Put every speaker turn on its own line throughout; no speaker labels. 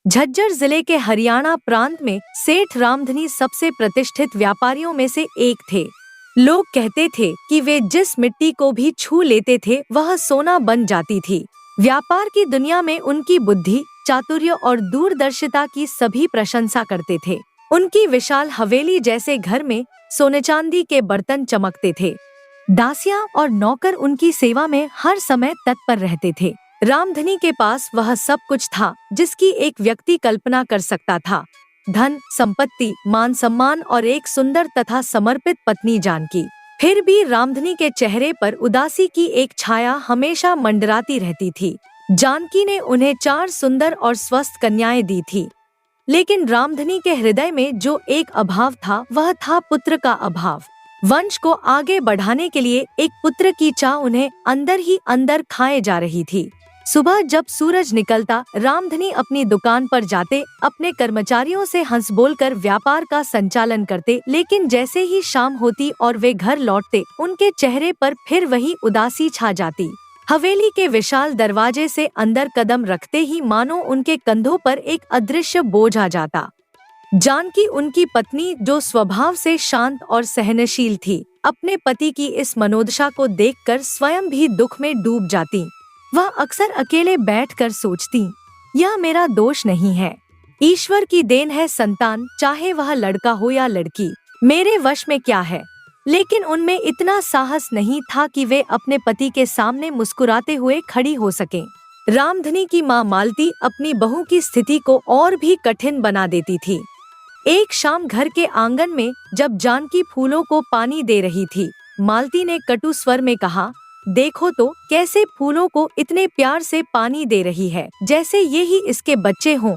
झज्जर जिले के हरियाणा प्रांत में सेठ रामधनी सबसे प्रतिष्ठित व्यापारियों में से एक थे। लोग कहते थे कि वे जिस मिट्टी को भी छू लेते थे वह सोना बन जाती थी। व्यापार की दुनिया में उनकी बुद्धि, चातुर्य और दूरदर्शिता की सभी प्रशंसा करते थे। उनकी विशाल हवेली जैसे घर में सोने चांदी के बर्तन चमकते थे। दासियां और नौकर उनकी सेवा में हर समय तत्पर रहते थे। रामधनी के पास वह सब कुछ था जिसकी एक व्यक्ति कल्पना कर सकता था। धन, संपत्ति, मान सम्मान और एक सुंदर तथा समर्पित पत्नी जानकी। फिर भी रामधनी के चेहरे पर उदासी की एक छाया हमेशा मंडराती रहती थी। जानकी ने उन्हें 4 सुंदर और स्वस्थ कन्याएं दी थी, लेकिन रामधनी के हृदय में जो एक अभाव था वह था पुत्र का अभाव। वंश को आगे बढ़ाने के लिए एक पुत्र की चाह उन्हें अंदर ही अंदर खाए जा रही थी। सुबह जब सूरज निकलता, रामधनी अपनी दुकान पर जाते, अपने कर्मचारियों से हंस बोलकर व्यापार का संचालन करते, लेकिन जैसे ही शाम होती और वे घर लौटते, उनके चेहरे पर फिर वही उदासी छा जाती। हवेली के विशाल दरवाजे से अंदर कदम रखते ही मानो उनके कंधों पर एक अदृश्य बोझ आ जाता। जानकी, उनकी पत्नी, जो स्वभाव से शांत और सहनशील थी, अपने पति की इस मनोदशा को देखकर स्वयं भी दुख में डूब जाती। वह अक्सर अकेले बैठकर सोचती, यह मेरा दोष नहीं है, ईश्वर की देन है संतान, चाहे वह लड़का हो या लड़की, मेरे वश में क्या है। लेकिन उनमें इतना साहस नहीं था कि वे अपने पति के सामने मुस्कुराते हुए खड़ी हो सकें। रामधनी की मां मालती अपनी बहू की स्थिति को और भी कठिन बना देती थी। एक शाम घर के आंगन में जब जानकी फूलों को पानी दे रही थी, मालती ने कटु स्वर में कहा, देखो तो कैसे फूलों को इतने प्यार से पानी दे रही है, जैसे ये ही इसके बच्चे हों।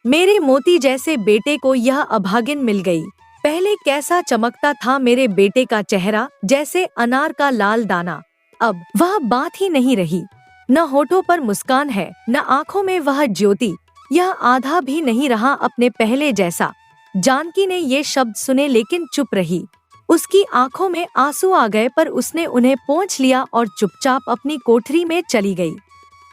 मेरे मोती जैसे बेटे को यह अभागिन मिल गई। पहले कैसा चमकता था मेरे बेटे का चेहरा, जैसे अनार का लाल दाना। अब वह बात ही नहीं रही, न होठों पर मुस्कान है, न आँखों में वह ज्योति, यह आधा भी नहीं रहा अपने पहले जैसा। जानकी ने ये शब्द सुने लेकिन चुप रही। उसकी आंखों में आंसू आ गए, पर उसने उन्हें पोंछ लिया और चुपचाप अपनी कोठरी में चली गई।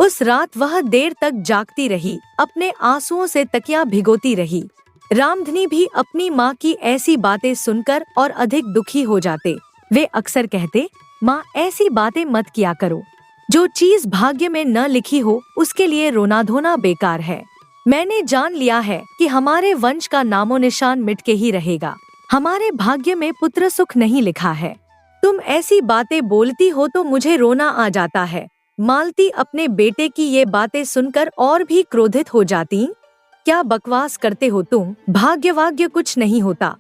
उस रात वह देर तक जागती रही, अपने आंसुओं से तकिया भिगोती रही। रामधनी भी अपनी माँ की ऐसी बातें सुनकर और अधिक दुखी हो जाते। वे अक्सर कहते, माँ, ऐसी बातें मत किया करो। जो चीज भाग्य में न लिखी हो उसके लिए रोना धोना बेकार है। मैंने जान लिया है कि हमारे वंश का नामो निशान मिट के ही रहेगा। हमारे भाग्य में पुत्र सुख नहीं लिखा है। तुम ऐसी बातें बोलती हो तो मुझे रोना आ जाता है। मालती अपने बेटे की ये बातें सुनकर और भी क्रोधित हो जाती। क्या बकवास करते हो तुम, भाग्य कुछ नहीं होता,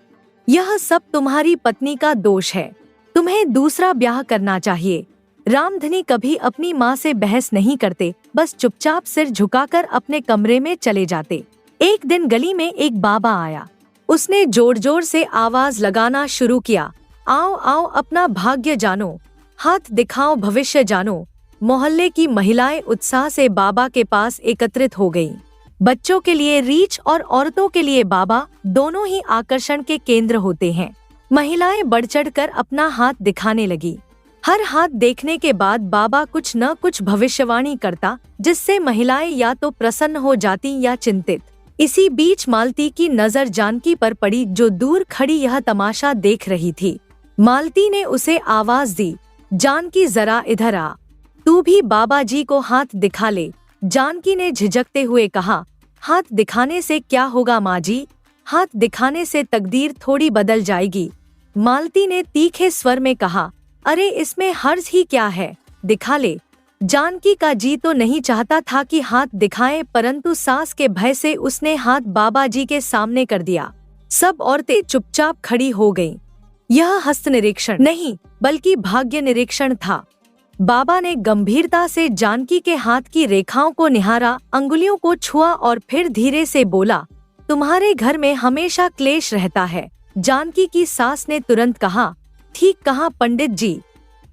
यह सब तुम्हारी पत्नी का दोष है, तुम्हें दूसरा ब्याह करना चाहिए। रामधनी कभी अपनी माँ से बहस नहीं करते, बस चुपचाप सिर झुकाकर अपने कमरे में चले जाते। एक दिन गली में एक बाबा आया। उसने जोर जोर से आवाज लगाना शुरू किया, आओ आओ अपना भाग्य जानो, हाथ दिखाओ भविष्य जानो। मोहल्ले की महिलाएं उत्साह से बाबा के पास एकत्रित हो गईं। बच्चों के लिए रीछ और औरतों के लिए बाबा दोनों ही आकर्षण के केंद्र होते हैं। महिलाएं बढ़ चढ़कर अपना हाथ दिखाने लगी। हर हाथ देखने के बाद बाबा कुछ न कुछ भविष्यवाणी करता, जिससे महिलाएं या तो प्रसन्न हो जाती या चिंतित। इसी बीच मालती की नजर जानकी पर पड़ी, जो दूर खड़ी यह तमाशा देख रही थी। मालती ने उसे आवाज दी, जानकी जरा इधर आ, तू भी बाबा जी को हाथ दिखा ले। जानकी ने झिझकते हुए कहा, हाथ दिखाने से क्या होगा माँ जी, हाथ दिखाने से तकदीर थोड़ी बदल जाएगी। मालती ने तीखे स्वर में कहा, अरे इसमें हर्ज ही क्या है, दिखा ले। जानकी का जी तो नहीं चाहता था कि हाथ दिखाए, परंतु सास के भय से उसने हाथ बाबा जी के सामने कर दिया। सब औरतें चुपचाप खड़ी हो गईं। यह हस्त निरीक्षण नहीं बल्कि भाग्य निरीक्षण था। बाबा ने गंभीरता से जानकी के हाथ की रेखाओं को निहारा, अंगुलियों को छुआ और फिर धीरे से बोला, तुम्हारे घर में हमेशा क्लेश रहता है। जानकी की सास ने तुरंत कहा, ठीक कहा पंडित जी,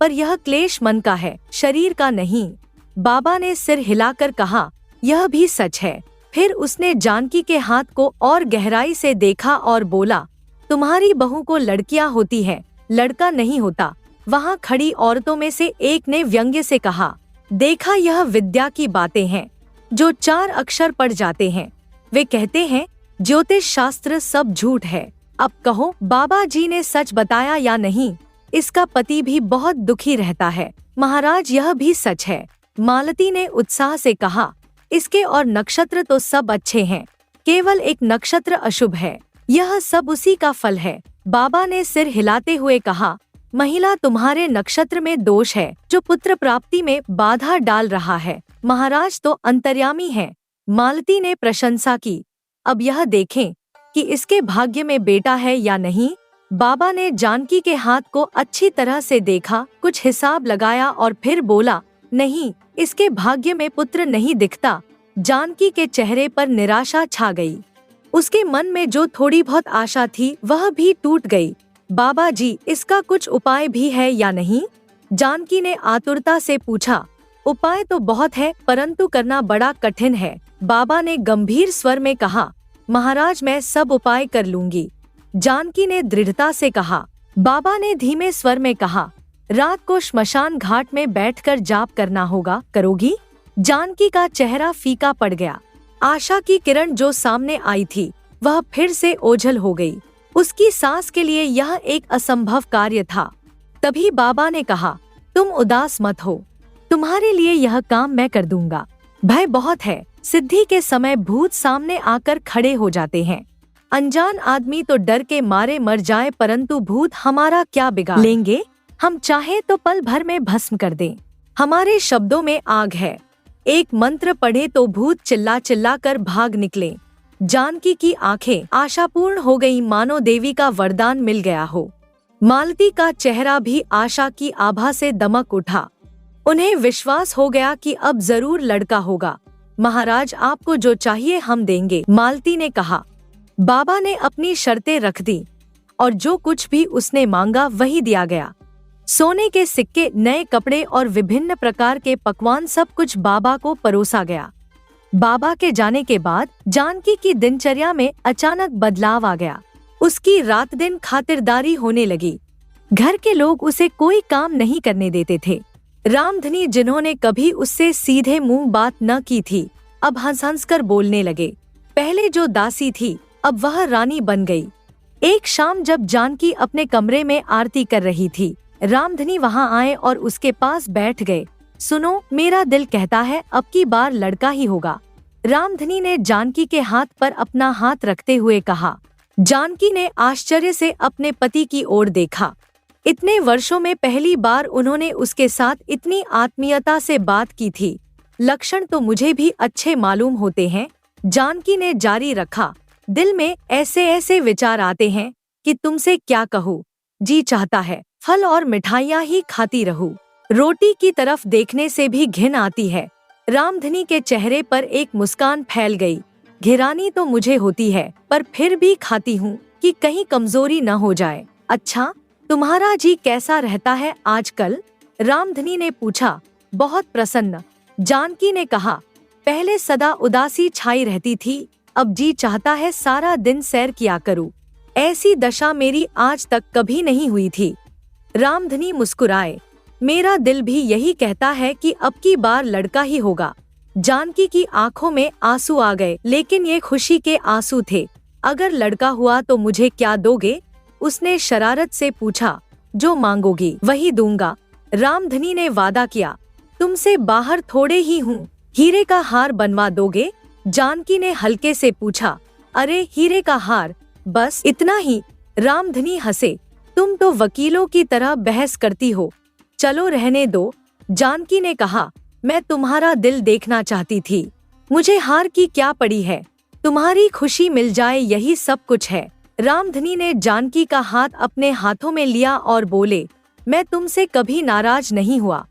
पर यह क्लेश मन का है, शरीर का नहीं। बाबा ने सिर हिलाकर कहा, यह भी सच है। फिर उसने जानकी के हाथ को और गहराई से देखा और बोला, तुम्हारी बहू को लड़कियां होती है, लड़का नहीं होता। वहाँ खड़ी औरतों में से एक ने व्यंग्य से कहा, देखा, यह विद्या की बातें हैं जो 4 अक्षर पढ़ जाते हैं, वे कहते हैं ज्योतिष शास्त्र सब झूठ है। अब कहो बाबा जी ने सच बताया या नहीं? इसका पति भी बहुत दुखी रहता है। महाराज यह भी सच है। मालती ने उत्साह से कहा, इसके और नक्षत्र तो सब अच्छे हैं, केवल एक नक्षत्र अशुभ है। यह सब उसी का फल है। बाबा ने सिर हिलाते हुए कहा, महिला तुम्हारे नक्षत्र में दोष है जो पुत्र प्राप्ति में बाधा डाल रहा है। महाराज तो अंतर्यामी है। मालती ने प्रशंसा की। अब यह देखें कि इसके भाग्य में बेटा है या नहीं। बाबा ने जानकी के हाथ को अच्छी तरह से देखा, कुछ हिसाब लगाया और फिर बोला, नहीं, इसके भाग्य में पुत्र नहीं दिखता। जानकी के चेहरे पर निराशा छा गई। उसके मन में जो थोड़ी बहुत आशा थी वह भी टूट गई। बाबा जी, इसका कुछ उपाय भी है या नहीं? जानकी ने आतुरता से पूछा। उपाय तो बहुत है, परंतु करना बड़ा कठिन है। बाबा ने गंभीर स्वर में कहा, महाराज मैं सब उपाय कर लूंगी। जानकी ने दृढ़ता से कहा। बाबा ने धीमे स्वर में कहा, रात को श्मशान घाट में बैठकर जाप करना होगा, करोगी? जानकी का चेहरा फीका पड़ गया। आशा की किरण जो सामने आई थी वह फिर से ओझल हो गई। उसकी सास के लिए यह एक असंभव कार्य था। तभी बाबा ने कहा, तुम उदास मत हो, तुम्हारे लिए यह काम मैं कर दूंगा। भय बहुत है, सिद्धि के समय भूत सामने आकर खड़े हो जाते हैं। अनजान आदमी तो डर के मारे मर जाए, परंतु भूत हमारा क्या बिगाड़ लेंगे? हम चाहे तो पल भर में भस्म कर दें। हमारे शब्दों में आग है। एक मंत्र पढ़े तो भूत चिल्ला चिल्ला कर भाग निकले। जानकी की आंखें आशापूर्ण हो गई, मानो देवी का वरदान मिल गया हो। मालती का चेहरा भी आशा की आभा से दमक उठा। उन्हें विश्वास हो गया कि अब जरूर लड़का होगा। महाराज आपको जो चाहिए हम देंगे, मालती ने कहा। बाबा ने अपनी शर्तें रख दी और जो कुछ भी उसने मांगा वही दिया गया। सोने के सिक्के, नए कपड़े और विभिन्न प्रकार के पकवान, सब कुछ बाबा को परोसा गया। बाबा के जाने के बाद जानकी की दिनचर्या में अचानक बदलाव आ गया। उसकी रात दिन खातिरदारी होने लगी। घर के लोग उसे कोई काम नहीं करने देते थे। रामधनी, जिन्होंने कभी उससे सीधे मुंह बात न की थी, अब हंस हंस कर बोलने लगे। पहले जो दासी थी अब वह रानी बन गई। एक शाम जब जानकी अपने कमरे में आरती कर रही थी, रामधनी वहां आए और उसके पास बैठ गए। सुनो, मेरा दिल कहता है अब की बार लड़का ही होगा। रामधनी ने जानकी के हाथ पर अपना हाथ रखते हुए कहा। जानकी ने आश्चर्य से अपने पति की ओर देखा। इतने वर्षों में पहली बार उन्होंने उसके साथ इतनी आत्मीयता से बात की थी। लक्षण तो मुझे भी अच्छे मालूम होते हैं, जानकी ने जारी रखा। दिल में ऐसे ऐसे विचार आते हैं कि तुमसे क्या कहूँ। जी चाहता है फल और मिठाइयाँ ही खाती रहूं। रोटी की तरफ देखने से भी घिन आती है। रामधनी के चेहरे पर एक मुस्कान फैल गई। घिरानी तो मुझे होती है, पर फिर भी खाती हूँ कि कहीं कमजोरी न हो जाए। अच्छा, तुम्हारा जी कैसा रहता है आजकल? रामधनी ने पूछा। बहुत प्रसन्न, जानकी ने कहा। पहले सदा उदासी छाई रहती थी, अब जी चाहता है सारा दिन सैर किया करूं। ऐसी दशा मेरी आज तक कभी नहीं हुई थी। रामधनी मुस्कुराए। मेरा दिल भी यही कहता है कि अब की बार लड़का ही होगा। जानकी की आंखों में आंसू आ गए, लेकिन ये खुशी के आंसू थे। अगर लड़का हुआ तो मुझे क्या दोगे? उसने शरारत से पूछा। जो मांगोगी वही दूंगा, रामधनी ने वादा किया। तुमसे बाहर थोड़े ही हूँ, हीरे का हार बनवा दोगे? जानकी ने हल्के से पूछा। अरे हीरे का हार, बस इतना ही? रामधनी हंसे। तुम तो वकीलों की तरह बहस करती हो, चलो रहने दो। जानकी ने कहा। मैं तुम्हारा दिल देखना चाहती थी, मुझे हार की क्या पड़ी है, तुम्हारी खुशी मिल जाए यही सब कुछ है। रामधनी ने जानकी का हाथ अपने हाथों में लिया और बोले, मैं तुमसे कभी नाराज नहीं हुआ,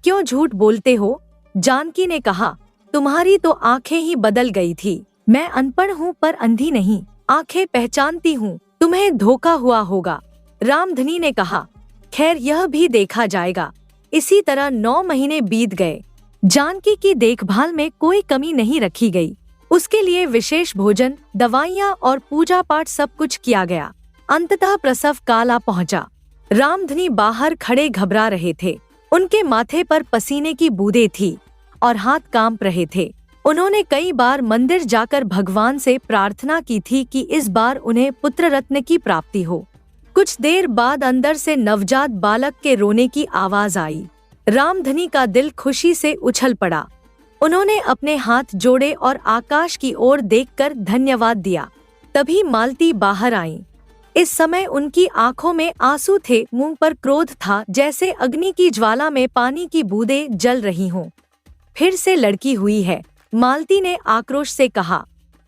क्यों झूठ बोलते हो? जानकी ने कहा। तुम्हारी तो आंखें ही बदल गई थी। मैं अनपढ़ हूँ पर अंधी नहीं, आंखें पहचानती हूँ। तुम्हें धोखा हुआ होगा, रामधनी ने कहा। खैर यह भी देखा जाएगा। इसी तरह 9 महीने बीत गए। जानकी की देखभाल में कोई कमी नहीं रखी गई। उसके लिए विशेष भोजन, दवाइयाँ और पूजा पाठ सब कुछ किया गया। अंततः प्रसव काल आ पहुँचा। रामधनी बाहर खड़े घबरा रहे थे। उनके माथे पर पसीने की बूंदें थी और हाथ कांप रहे थे। उन्होंने कई बार मंदिर जाकर भगवान से प्रार्थना की थी कि इस बार उन्हें पुत्र रत्न की प्राप्ति हो। कुछ देर बाद अंदर से नवजात बालक के रोने की आवाज आई। रामधनी का दिल खुशी से उछल पड़ा। उन्होंने अपने हाथ जोड़े और आकाश की ओर देखकर धन्यवाद दिया। तभी मालती बाहर आईं। इस समय उनकी आंखों में आंसू थे, मुंह पर क्रोध था, जैसे अग्नि की ज्वाला में पानी की बूंदें जल रही हों। फिर से लड़की हुई है, मालती ने आक्रोश से कहा।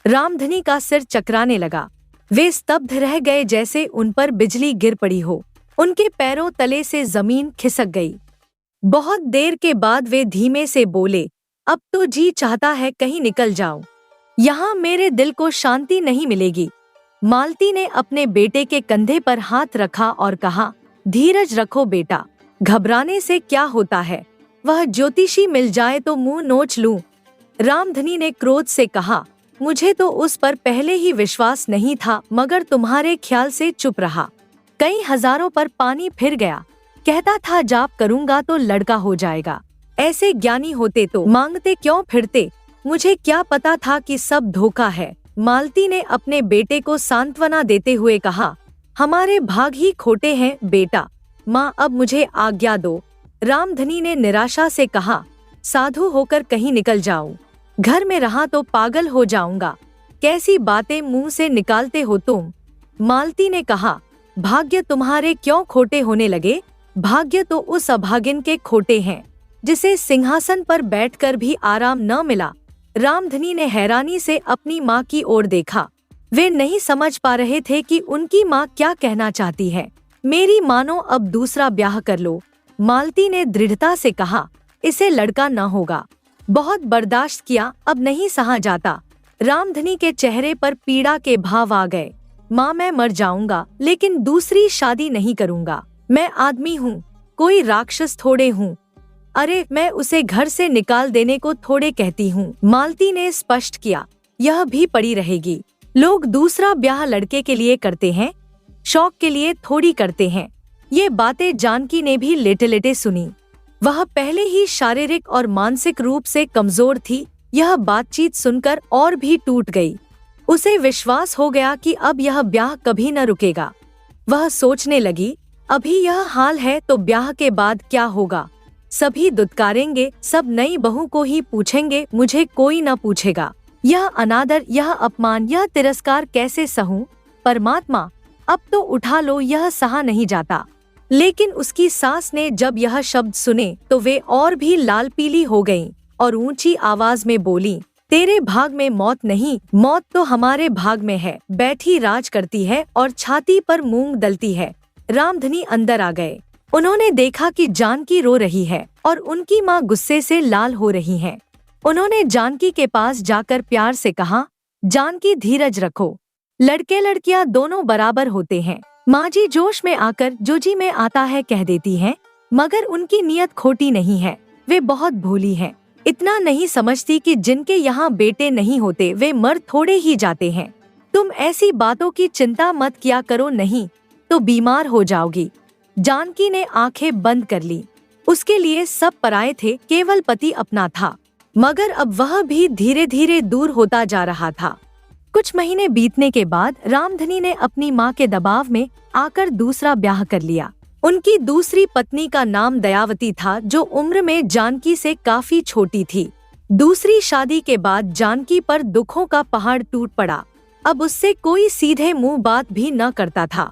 रामधनी का सिर चकराने लगा। वे स्तब्ध रह गए, जैसे उन पर बिजली गिर पड़ी हो। उनके पैरों तले से जमीन खिसक गई। बहुत देर के बाद वे धीमे से बोले, अब तो जी चाहता है कहीं निकल जाऊं। यहाँ मेरे दिल को शांति नहीं मिलेगी। मालती ने अपने बेटे के कंधे पर हाथ रखा और कहा, धीरज रखो बेटा, घबराने से क्या होता है। वह ज्योतिषी मिल जाए तो मुंह नोच लूं। रामधनी ने क्रोध से कहा, मुझे तो उस पर पहले ही विश्वास नहीं था, मगर तुम्हारे ख्याल से चुप रहा। कई हजारों पर पानी फिर गया। कहता था जाप करूंगा तो लड़का हो जाएगा। ऐसे ज्ञानी होते तो मांगते क्यों फिरते। मुझे क्या पता था कि सब धोखा है। मालती ने अपने बेटे को सांत्वना देते हुए कहा, हमारे भाग ही खोटे हैं बेटा। माँ, अब मुझे आज्ञा दो। रामधनी ने निराशा से कहा, साधु होकर कहीं निकल जाऊं। घर में रहा तो पागल हो जाऊंगा। कैसी बातें मुंह से निकालते हो तुम। मालती ने कहा, भाग्य तुम्हारे क्यों खोटे होने लगे। भाग्य तो उस अभागिन के खोटे हैं जिसे सिंहासन पर बैठकर भी आराम न मिला। रामधनी ने हैरानी से अपनी माँ की ओर देखा। वे नहीं समझ पा रहे थे कि उनकी माँ क्या कहना चाहती है। मेरी मानो अब दूसरा ब्याह कर लो। मालती ने दृढ़ता से कहा, इसे लड़का न होगा। बहुत बर्दाश्त किया, अब नहीं सहा जाता। रामधनी के चेहरे पर पीड़ा के भाव आ गए। माँ, मैं मर जाऊंगा लेकिन दूसरी शादी नहीं करूंगा। मैं आदमी हूँ, कोई राक्षस थोड़े हूँ। अरे, मैं उसे घर से निकाल देने को थोड़े कहती हूँ। मालती ने स्पष्ट किया, यह भी पड़ी रहेगी। लोग दूसरा ब्याह लड़के के लिए करते हैं, शौक के लिए थोड़ी करते हैं। ये बातें जानकी ने भी लेटे लेटे सुनी। वह पहले ही शारीरिक और मानसिक रूप से कमजोर थी। यह बातचीत सुनकर और भी टूट गई। उसे विश्वास हो गया कि अब यह ब्याह कभी न रुकेगा। वह सोचने लगी, अभी यह हाल है तो ब्याह के बाद क्या होगा। सभी दुत्कारेंगे, सब नई बहू को ही पूछेंगे, मुझे कोई न पूछेगा। यह अनादर, यह अपमान, यह तिरस्कार कैसे सहूं। परमात्मा, अब तो उठा लो, यह सहा नहीं जाता। लेकिन उसकी सास ने जब यह शब्द सुने तो वे और भी लाल पीली हो गईं और ऊंची आवाज में बोली, तेरे भाग में मौत नहीं, मौत तो हमारे भाग में है। बैठी राज करती है और छाती पर मूंग दलती है। रामधनी अंदर आ गए। उन्होंने देखा कि जानकी रो रही है और उनकी माँ गुस्से से लाल हो रही हैं। उन्होंने जानकी के पास जाकर प्यार से कहा, जानकी, धीरज रखो। लड़के लड़कियां दोनों बराबर होते हैं। माँ जी जोश में आकर जो जी में आता है कह देती हैं, मगर उनकी नीयत खोटी नहीं है। वे बहुत भोली हैं। इतना नहीं समझती कि जिनके यहाँ बेटे नहीं होते वे मर थोड़े ही जाते हैं। तुम ऐसी बातों की चिंता मत किया करो, नहीं तो बीमार हो जाओगी। जानकी ने आंखें बंद कर ली। उसके लिए सब पराये थे, केवल पति अपना था। मगर अब वह भी धीरे धीरे दूर होता जा रहा था। कुछ महीने बीतने के बाद रामधनी ने अपनी माँ के दबाव में आकर दूसरा ब्याह कर लिया। उनकी दूसरी पत्नी का नाम दयावती था, जो उम्र में जानकी से काफी छोटी थी। दूसरी शादी के बाद जानकी पर दुखों का पहाड़ टूट पड़ा। अब उससे कोई सीधे मुंह बात भी न करता था।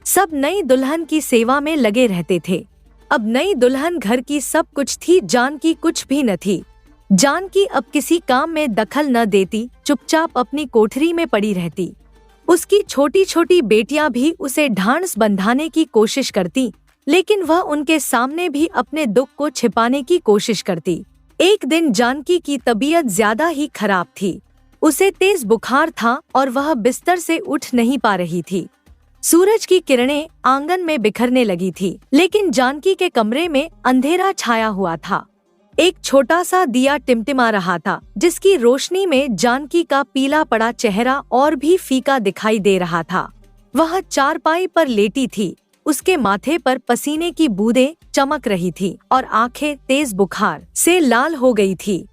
सब नई दुल्हन की सेवा में लगे रहते थे। अब नई दुल्हन घर की सब कुछ थी, जानकी कुछ भी न थी। जानकी अब किसी काम में दखल न देती, चुपचाप अपनी कोठरी में पड़ी रहती। उसकी छोटी छोटी बेटियां भी उसे ढांढस बंधाने की कोशिश करती, लेकिन वह उनके सामने भी अपने दुख को छिपाने की कोशिश करती। एक दिन जानकी की तबीयत ज्यादा ही खराब थी। उसे तेज बुखार था और वह बिस्तर से उठ नहीं पा रही थी। सूरज की किरणें आंगन में बिखरने लगी थी, लेकिन जानकी के कमरे में अंधेरा छाया हुआ था। एक छोटा सा दिया टिमटिमा रहा था, जिसकी रोशनी में जानकी का पीला पड़ा चेहरा और भी फीका दिखाई दे रहा था। वह चारपाई पर लेटी थी। उसके माथे पर पसीने की बूंदें चमक रही थी और आंखें तेज बुखार से लाल हो गई थी।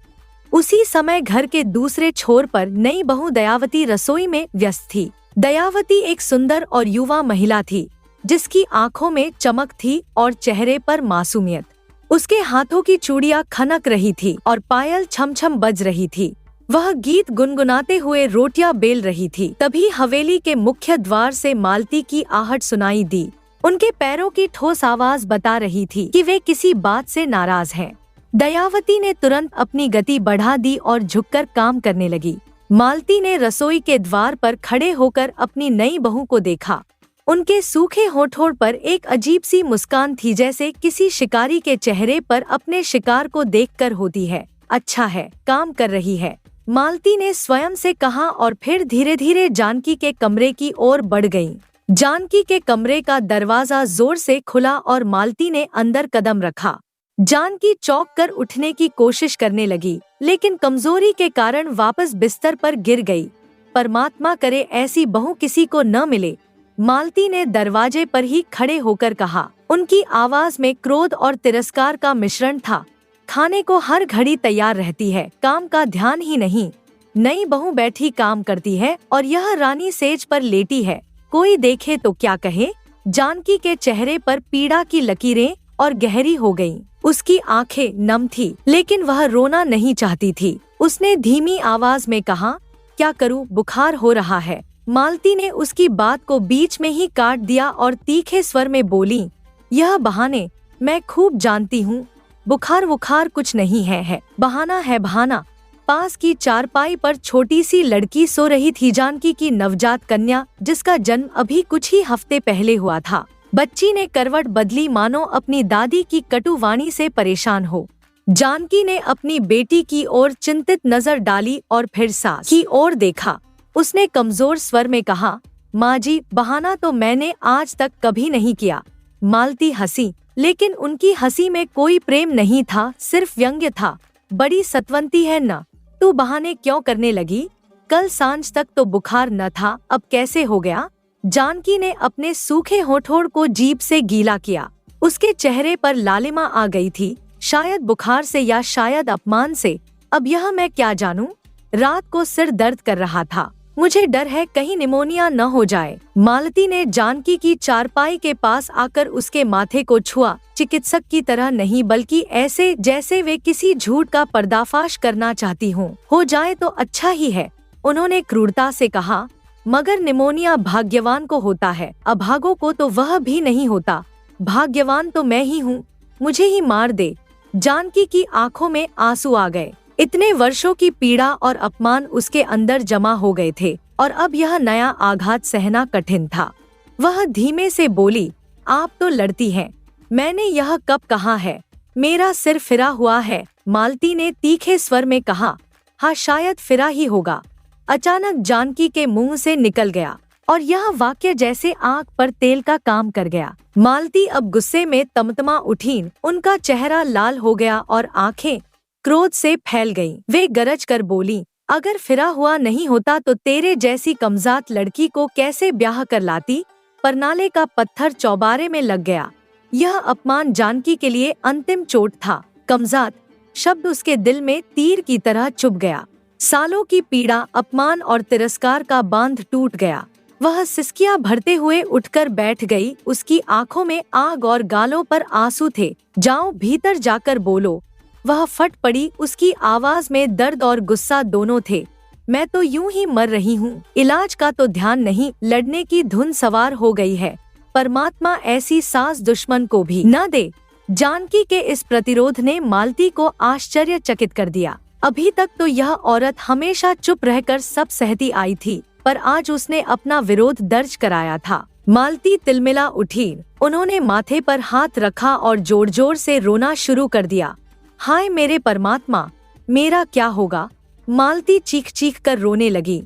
उसी समय घर के दूसरे छोर पर नई बहू दयावती रसोई में व्यस्त थी। दयावती एक सुंदर और युवा महिला थी, जिसकी आंखों में चमक थी और चेहरे पर मासूमियत। उसके हाथों की चूड़ियां खनक रही थी और पायल छम छम बज रही थी। वह गीत गुनगुनाते हुए रोटियां बेल रही थी। तभी हवेली के मुख्य द्वार से मालती की आहट सुनाई दी। उनके पैरों की ठोस आवाज बता रही थी कि वे किसी बात से नाराज हैं। दयावती ने तुरंत अपनी गति बढ़ा दी और झुककर काम करने लगी। मालती ने रसोई के द्वार पर खड़े होकर अपनी नई बहू को देखा। उनके सूखे होठों पर एक अजीब सी मुस्कान थी, जैसे किसी शिकारी के चेहरे पर अपने शिकार को देखकर होती है। अच्छा है, काम कर रही है, मालती ने स्वयं से कहा और फिर धीरे धीरे जानकी के कमरे की ओर बढ़ गईं। जानकी के कमरे का दरवाजा जोर से खुला और मालती ने अंदर कदम रखा। जानकी चौंक कर उठने की कोशिश करने लगी, लेकिन कमजोरी के कारण वापस बिस्तर पर गिर गई। परमात्मा करे ऐसी बहू किसी को न मिले, मालती ने दरवाजे पर ही खड़े होकर कहा। उनकी आवाज में क्रोध और तिरस्कार का मिश्रण था। खाने को हर घड़ी तैयार रहती है, काम का ध्यान ही नहीं। नई बहू बैठी काम करती है और यह रानी सेज पर लेटी है, कोई देखे तो क्या कहे। जानकी के चेहरे पर पीड़ा की लकीरें और गहरी हो गईं। उसकी आंखें नम थी, लेकिन वह रोना नहीं चाहती थी। उसने धीमी आवाज में कहा, क्या करूं, बुखार हो रहा है। मालती ने उसकी बात को बीच में ही काट दिया और तीखे स्वर में बोली, यह बहाने, मैं खूब जानती हूँ, बुखार कुछ नहीं है बहाना है बहाना। पास की चारपाई पर छोटी सी लड़की सो रही थी, जानकी की नवजात कन्या, जिसका जन्म अभी कुछ ही हफ्ते पहले हुआ था। बच्ची ने करवट बदली मानो अपनी दादी की कटु वाणी से परेशान हो। जानकी ने अपनी बेटी की ओर चिंतित नजर डाली और फिर सास की ओर देखा। उसने कमजोर स्वर में कहा, माँ जी, बहाना तो मैंने आज तक कभी नहीं किया। मालती हंसी, लेकिन उनकी हंसी में कोई प्रेम नहीं था, सिर्फ व्यंग्य था। बड़ी सतवंती है न, तू बहाने क्यों करने लगी? कल सांझ तक तो बुखार न था, अब कैसे हो गया? जानकी ने अपने सूखे होठों को जीभ से गीला किया। उसके चेहरे पर लालिमा आ गई थी, शायद बुखार से या शायद अपमान से। अब यह मैं क्या जानूं? रात को सिर दर्द कर रहा था, मुझे डर है कहीं निमोनिया न हो जाए। मालती ने जानकी की चारपाई के पास आकर उसके माथे को छुआ, चिकित्सक की तरह नहीं, बल्कि ऐसे जैसे वे किसी झूठ का पर्दाफाश करना चाहती हों। हो जाए तो अच्छा ही है, उन्होंने क्रूरता से कहा, मगर निमोनिया भाग्यवान को होता है, अभागों को तो वह भी नहीं होता। भाग्यवान तो मैं ही हूँ, मुझे ही मार दे। जानकी की आंखों में आंसू आ गए। इतने वर्षों की पीड़ा और अपमान उसके अंदर जमा हो गए थे और अब यह नया आघात सहना कठिन था। वह धीमे से बोली, आप तो लड़ती हैं, मैंने यह कब कहा है? मेरा सिर फिरा हुआ है, मालती ने तीखे स्वर में कहा। हाँ, शायद फिरा ही होगा। अचानक जानकी के मुंह से निकल गया और यह वाक्य जैसे आग पर तेल का काम कर गया। मालती अब गुस्से में तमतमा उठी, उनका चेहरा लाल हो गया और आंखें क्रोध से फैल गईं। वे गरज कर बोली, अगर फिरा हुआ नहीं होता तो तेरे जैसी कमजात लड़की को कैसे ब्याह कर लाती? परनाले का पत्थर चौबारे में लग गया। यह अपमान जानकी के लिए अंतिम चोट था। कमजात शब्द उसके दिल में तीर की तरह चुभ गया। सालों की पीड़ा, अपमान और तिरस्कार का बांध टूट गया। वह सिसकियां भरते हुए उठकर बैठ गई। उसकी आंखों में आग और गालों पर आंसू थे। जाओ भीतर जाकर बोलो। वह फट पड़ी, उसकी आवाज में दर्द और गुस्सा दोनों थे। मैं तो यूं ही मर रही हूँ, इलाज का तो ध्यान नहीं, लड़ने की धुन सवार हो गई है। परमात्मा ऐसी सास दुश्मन को भी न दे। जानकी के इस प्रतिरोध ने मालती को आश्चर्यचकित कर दिया। अभी तक तो यह औरत हमेशा चुप रहकर सब सहती आई थी, पर आज उसने अपना विरोध दर्ज कराया था। मालती तिलमिला उठी, उन्होंने माथे पर हाथ रखा और जोर जोर से रोना शुरू कर दिया। हाय मेरे परमात्मा, मेरा क्या होगा? मालती चीख चीख कर रोने लगी।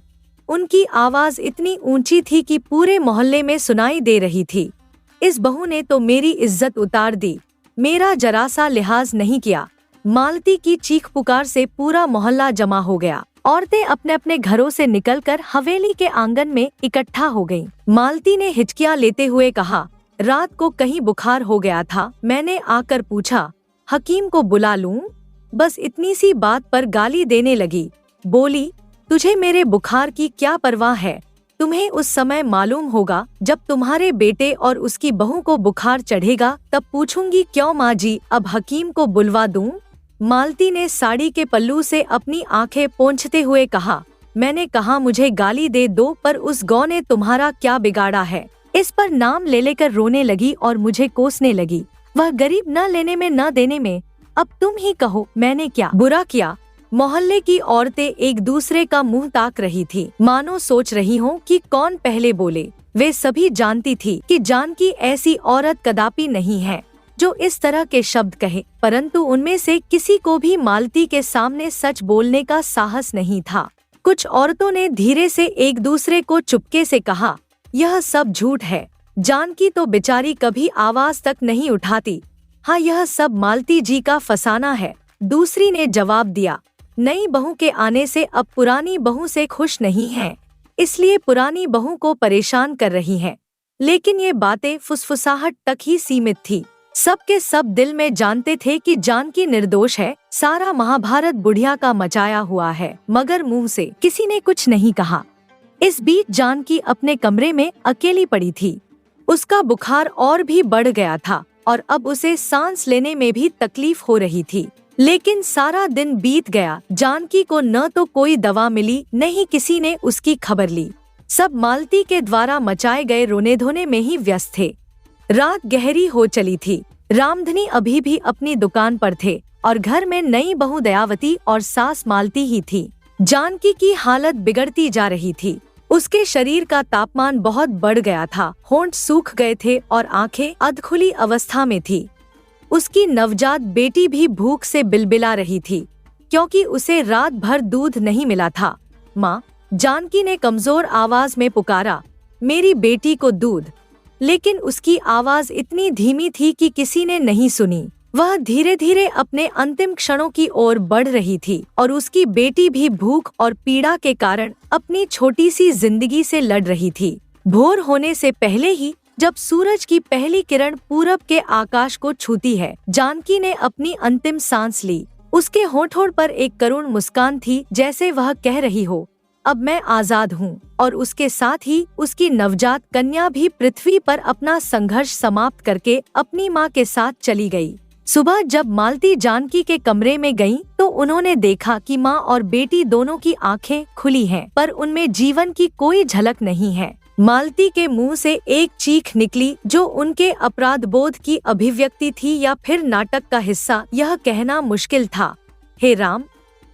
उनकी आवाज इतनी ऊंची थी कि पूरे मोहल्ले में सुनाई दे रही थी। इस बहू ने तो मेरी इज्जत उतार दी, मेरा जरा सा लिहाज नहीं किया। मालती की चीख पुकार से पूरा मोहल्ला जमा हो गया। औरतें अपने अपने घरों से निकलकर हवेली के आंगन में इकट्ठा हो गईं। मालती ने हिचकियां लेते हुए कहा, रात को कहीं बुखार हो गया था, मैंने आकर पूछा, हकीम को बुला लूं? बस इतनी सी बात पर गाली देने लगी। बोली, तुझे मेरे बुखार की क्या परवाह है? तुम्हें उस समय मालूम होगा जब तुम्हारे बेटे और उसकी बहू को बुखार चढ़ेगा, तब पूछूंगी क्यों माँ जी, अब हकीम को बुलवा दूं? मालती ने साड़ी के पल्लू से अपनी आंखें पोंछते हुए कहा, मैंने कहा मुझे गाली दे दो, पर उस गौ ने तुम्हारा क्या बिगाड़ा है? इस पर नाम ले लेकर रोने लगी और मुझे कोसने लगी। वह गरीब न लेने में न देने में, अब तुम ही कहो मैंने क्या बुरा किया? मोहल्ले की औरतें एक दूसरे का मुंह ताक रही थी, मानो सोच रही हों कि कौन पहले बोले। वे सभी जानती थी कि जानकी ऐसी औरत कदापि नहीं है जो इस तरह के शब्द कहे, परंतु उनमें से किसी को भी मालती के सामने सच बोलने का साहस नहीं था। कुछ औरतों ने धीरे से एक दूसरे को चुपके से कहा, यह सब झूठ है, जानकी तो बेचारी कभी आवाज तक नहीं उठाती। हाँ, यह सब मालती जी का फसाना है। दूसरी ने जवाब दिया, नई बहू के आने से अब पुरानी बहू से खुश नहीं है, इसलिए पुरानी बहू को परेशान कर रही है। लेकिन ये बातें फुसफुसाहट तक ही सीमित थी। सब के सब दिल में जानते थे कि जानकी निर्दोष है, सारा महाभारत बुढ़िया का मचाया हुआ है, मगर मुंह से किसी ने कुछ नहीं कहा। इस बीच जानकी अपने कमरे में अकेली पड़ी थी। उसका बुखार और भी बढ़ गया था और अब उसे सांस लेने में भी तकलीफ हो रही थी। लेकिन सारा दिन बीत गया, जानकी को न तो कोई दवा मिली, न ही किसी ने उसकी खबर ली। सब मालती के द्वारा मचाए गए रोने धोने में ही व्यस्त थे। रात गहरी हो चली थी। रामधनी अभी भी अपनी दुकान पर थे और घर में नई बहू दयावती और सास मालती ही थी। जानकी की हालत बिगड़ती जा रही थी। उसके शरीर का तापमान बहुत बढ़ गया था, होंठ सूख गए थे और आंखें अधखुली अवस्था में थी। उसकी नवजात बेटी भी भूख से बिलबिला रही थी, क्योंकि उसे रात भर दूध नहीं मिला था। माँ, जानकी ने कमजोर आवाज में पुकारा, मेरी बेटी को दूध। लेकिन उसकी आवाज इतनी धीमी थी कि किसी ने नहीं सुनी। वह धीरे धीरे अपने अंतिम क्षणों की ओर बढ़ रही थी और उसकी बेटी भी भूख और पीड़ा के कारण अपनी छोटी सी जिंदगी से लड़ रही थी। भोर होने से पहले ही जब सूरज की पहली किरण पूरब के आकाश को छूती है, जानकी ने अपनी अंतिम सांस ली। उसके होठों पर एक करुण मुस्कान थी, जैसे वह कह रही हो, अब मैं आजाद हूँ। और उसके साथ ही उसकी नवजात कन्या भी पृथ्वी पर अपना संघर्ष समाप्त करके अपनी माँ के साथ चली गई। सुबह जब मालती जानकी के कमरे में गईं, तो उन्होंने देखा कि माँ और बेटी दोनों की आंखें खुली हैं, पर उनमें जीवन की कोई झलक नहीं है। मालती के मुंह से एक चीख निकली, जो उनके अपराध बोध की अभिव्यक्ति थी या फिर नाटक का हिस्सा, यह कहना मुश्किल था। हे राम,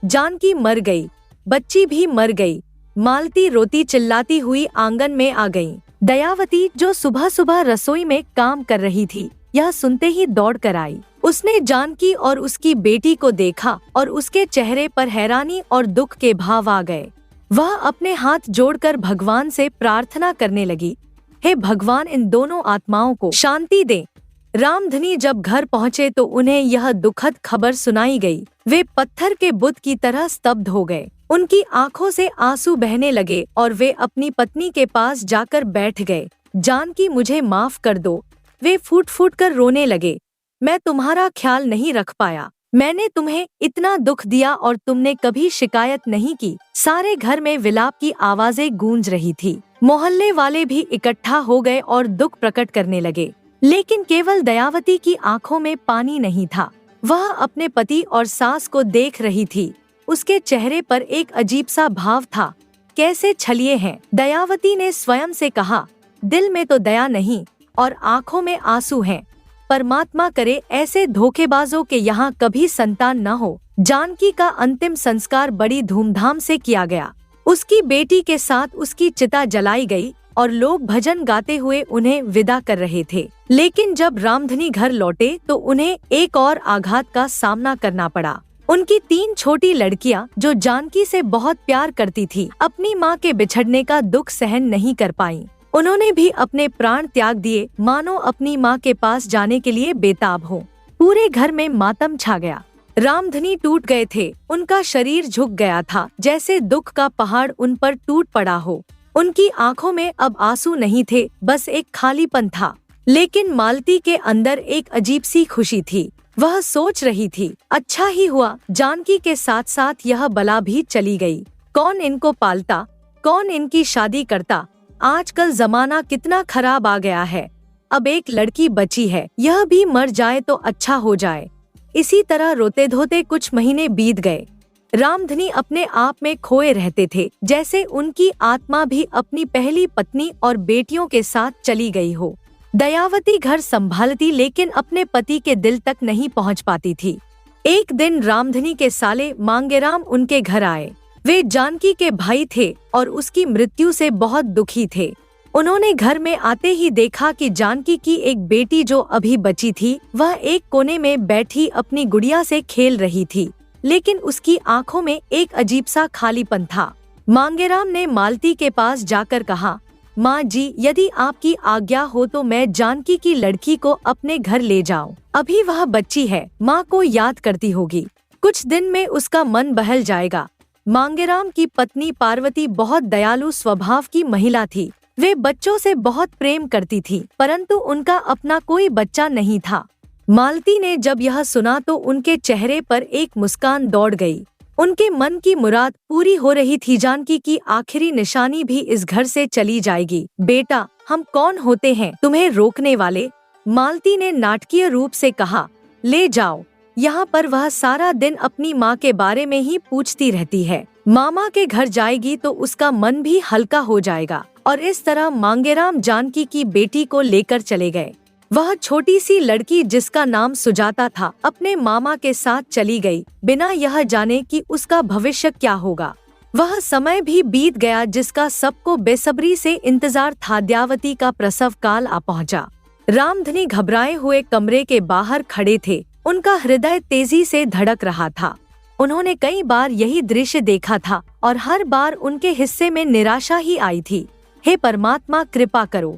जानकी मर गई, बच्ची भी मर गई। मालती रोती चिल्लाती हुई आंगन में आ गई। दयावती, जो सुबह सुबह रसोई में काम कर रही थी, यह सुनते ही दौड़ कर आई। उसने जानकी और उसकी बेटी को देखा और उसके चेहरे पर हैरानी और दुख के भाव आ गए। वह अपने हाथ जोड़कर भगवान से प्रार्थना करने लगी, हे भगवान, इन दोनों आत्माओं को शांति दे। रामधनी जब घर पहुँचे तो उन्हें यह दुखद खबर सुनाई गई। वे पत्थर के बुत की तरह स्तब्ध हो गए। उनकी आंखों से आंसू बहने लगे और वे अपनी पत्नी के पास जाकर बैठ गए। जानकी, मुझे माफ कर दो, वे फूट फूट कर रोने लगे। मैं तुम्हारा ख्याल नहीं रख पाया। मैंने तुम्हें इतना दुख दिया और तुमने कभी शिकायत नहीं की। सारे घर में विलाप की आवाजें गूंज रही थी। मोहल्ले वाले भी इकट्ठा हो गए और दुख प्रकट करने लगे। लेकिन केवल दयावती की आंखों में पानी नहीं था। वह अपने पति और सास को देख रही थी। उसके चेहरे पर एक अजीब सा भाव था। कैसे छलिए हैं, दयावती ने स्वयं से कहा। दिल में तो दया नहीं और आंखों में आंसू हैं। परमात्मा करे ऐसे धोखेबाजों के यहाँ कभी संतान न हो। जानकी का अंतिम संस्कार बड़ी धूमधाम से किया गया। उसकी बेटी के साथ उसकी चिता जलाई गई और लोग भजन गाते हुए उन्हें विदा कर रहे थे। लेकिन जब रामधनी घर लौटे तो उन्हें एक और आघात का सामना करना पड़ा। उनकी 3 छोटी लड़कियां, जो जानकी से बहुत प्यार करती थी, अपनी मां के बिछड़ने का दुख सहन नहीं कर पाईं। उन्होंने भी अपने प्राण त्याग दिए, मानो अपनी मां के पास जाने के लिए बेताब हो। पूरे घर में मातम छा गया। रामधनी टूट गए थे। उनका शरीर झुक गया था, जैसे दुख का पहाड़ उन पर टूट पड़ा हो। उनकी आंखों में अब आंसू नहीं थे, बस एक खालीपन था। लेकिन मालती के अंदर एक अजीब सी खुशी थी। वह सोच रही थी, अच्छा ही हुआ जानकी के साथ साथ यह बला भी चली गई। कौन इनको पालता, कौन इनकी शादी करता। आजकल जमाना कितना खराब आ गया है। अब एक लड़की बची है, यह भी मर जाए तो अच्छा हो जाए। इसी तरह रोते धोते कुछ महीने बीत गए। रामधनी अपने आप में खोए रहते थे, जैसे उनकी आत्मा भी अपनी पहली पत्नी और बेटियों के साथ चली गई हो। दयावती घर संभालती लेकिन अपने पति के दिल तक नहीं पहुंच पाती थी। एक दिन रामधनी के साले मांगेराम उनके घर आए। वे जानकी के भाई थे और उसकी मृत्यु से बहुत दुखी थे। उन्होंने घर में आते ही देखा कि जानकी की एक बेटी जो अभी बची थी, वह एक कोने में बैठी अपनी गुड़िया से खेल रही थी, लेकिन उसकी आंखों में एक अजीब सा खालीपन था। मांगेराम ने मालती के पास जाकर कहा, माँ जी, यदि आपकी आज्ञा हो तो मैं जानकी की लड़की को अपने घर ले जाऊं। अभी वह बच्ची है, माँ को याद करती होगी, कुछ दिन में उसका मन बहल जाएगा। मांगेराम की पत्नी पार्वती बहुत दयालु स्वभाव की महिला थी। वे बच्चों से बहुत प्रेम करती थी, परंतु उनका अपना कोई बच्चा नहीं था। मालती ने जब यह सुना तो उनके चेहरे पर एक मुस्कान दौड़ गई। उनके मन की मुराद पूरी हो रही थी। जानकी की आखिरी निशानी भी इस घर से चली जाएगी। बेटा, हम कौन होते हैं तुम्हें रोकने वाले? मालती ने नाटकीय रूप से कहा, ले जाओ। यहाँ पर वह सारा दिन अपनी माँ के बारे में ही पूछती रहती है। मामा के घर जाएगी तो उसका मन भी हल्का हो जाएगा। और इस तरह मांगेराम जानकी की बेटी को लेकर चले गए। वह छोटी सी लड़की जिसका नाम सुजाता था, अपने मामा के साथ चली गई, बिना यह जाने कि उसका भविष्य क्या होगा। वह समय भी बीत गया जिसका सबको बेसब्री से इंतजार था। दयावती का प्रसव काल आ पहुंचा। रामधनी घबराए हुए कमरे के बाहर खड़े थे। उनका हृदय तेजी से धड़क रहा था। उन्होंने कई बार यही दृश्य देखा था और हर बार उनके हिस्से में निराशा ही आई थी। हे परमात्मा, कृपा करो।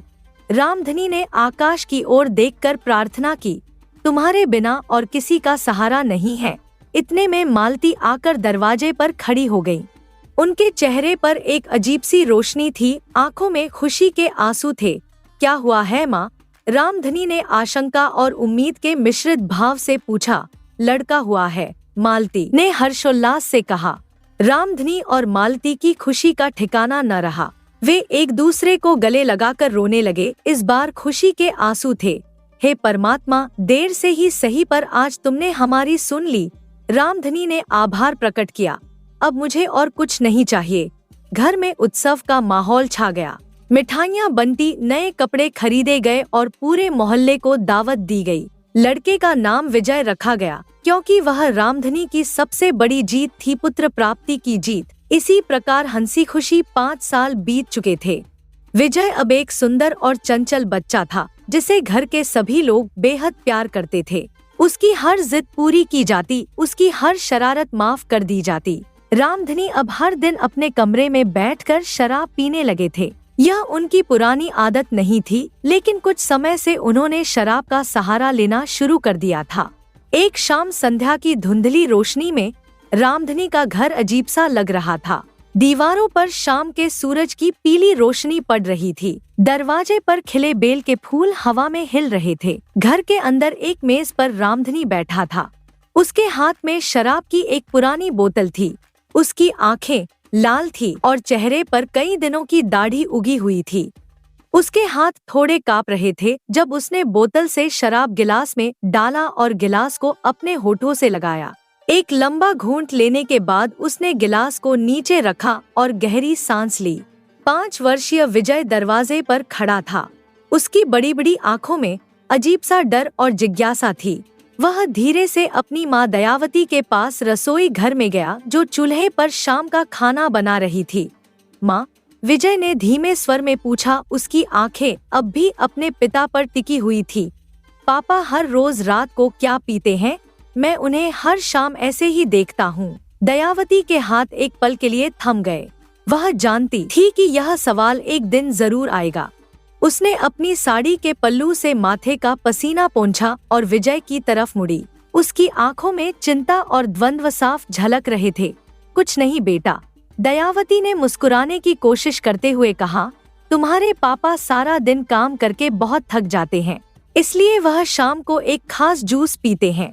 रामधनी ने आकाश की ओर देखकर प्रार्थना की, तुम्हारे बिना और किसी का सहारा नहीं है। इतने में मालती आकर दरवाजे पर खड़ी हो गई। उनके चेहरे पर एक अजीब सी रोशनी थी, आंखों में खुशी के आंसू थे। क्या हुआ है माँ? रामधनी ने आशंका और उम्मीद के मिश्रित भाव से पूछा। लड़का हुआ है, मालती ने हर्षोल्लास से कहा। रामधनी और मालती की खुशी का ठिकाना न रहा। वे एक दूसरे को गले लगाकर रोने लगे। इस बार खुशी के आंसू थे। हे परमात्मा, देर से ही सही पर आज तुमने हमारी सुन ली। रामधनी ने आभार प्रकट किया। अब मुझे और कुछ नहीं चाहिए। घर में उत्सव का माहौल छा गया। मिठाइयाँ बनती, नए कपड़े खरीदे गए और पूरे मोहल्ले को दावत दी गई। लड़के का नाम विजय रखा गया, क्योंकि वह रामधनी की सबसे बड़ी जीत थी, पुत्र प्राप्ति की जीत। इसी प्रकार हंसी खुशी 5 साल बीत चुके थे। विजय अब एक सुंदर और चंचल बच्चा था, जिसे घर के सभी लोग बेहद प्यार करते थे। उसकी हर जिद पूरी की जाती, उसकी हर शरारत माफ कर दी जाती। रामधनी अब हर दिन अपने कमरे में बैठकर शराब पीने लगे थे। यह उनकी पुरानी आदत नहीं थी, लेकिन कुछ समय से उन्होंने शराब का सहारा लेना शुरू कर दिया था। एक शाम संध्या की धुंधली रोशनी में रामधनी का घर अजीब सा लग रहा था। दीवारों पर शाम के सूरज की पीली रोशनी पड़ रही थी। दरवाजे पर खिले बेल के फूल हवा में हिल रहे थे। घर के अंदर एक मेज पर रामधनी बैठा था। उसके हाथ में शराब की एक पुरानी बोतल थी। उसकी आंखें लाल थी और चेहरे पर कई दिनों की दाढ़ी उगी हुई थी। उसके हाथ थोड़े कांप रहे थे जब उसने बोतल से शराब गिलास में डाला और गिलास को अपने होठों से लगाया। एक लंबा घूंट लेने के बाद उसने गिलास को नीचे रखा और गहरी सांस ली। 5 वर्षीय विजय दरवाजे पर खड़ा था। उसकी बड़ी बड़ी आंखों में अजीब सा डर और जिज्ञासा थी। वह धीरे से अपनी माँ दयावती के पास रसोई घर में गया, जो चूल्हे पर शाम का खाना बना रही थी। माँ, विजय ने धीमे स्वर में पूछा। उसकी आंखें अब भी अपने पिता पर टिकी हुई थी। पापा हर रोज रात को क्या पीते हैं? मैं उन्हें हर शाम ऐसे ही देखता हूँ। दयावती के हाथ एक पल के लिए थम गए। वह जानती थी कि यह सवाल एक दिन जरूर आएगा। उसने अपनी साड़ी के पल्लू से माथे का पसीना पोंछा और विजय की तरफ मुड़ी। उसकी आंखों में चिंता और द्वंद्व साफ झलक रहे थे। कुछ नहीं बेटा, दयावती ने मुस्कुराने की कोशिश करते हुए कहा। तुम्हारे पापा सारा दिन काम करके बहुत थक जाते हैं, इसलिए वह शाम को एक खास जूस पीते हैं।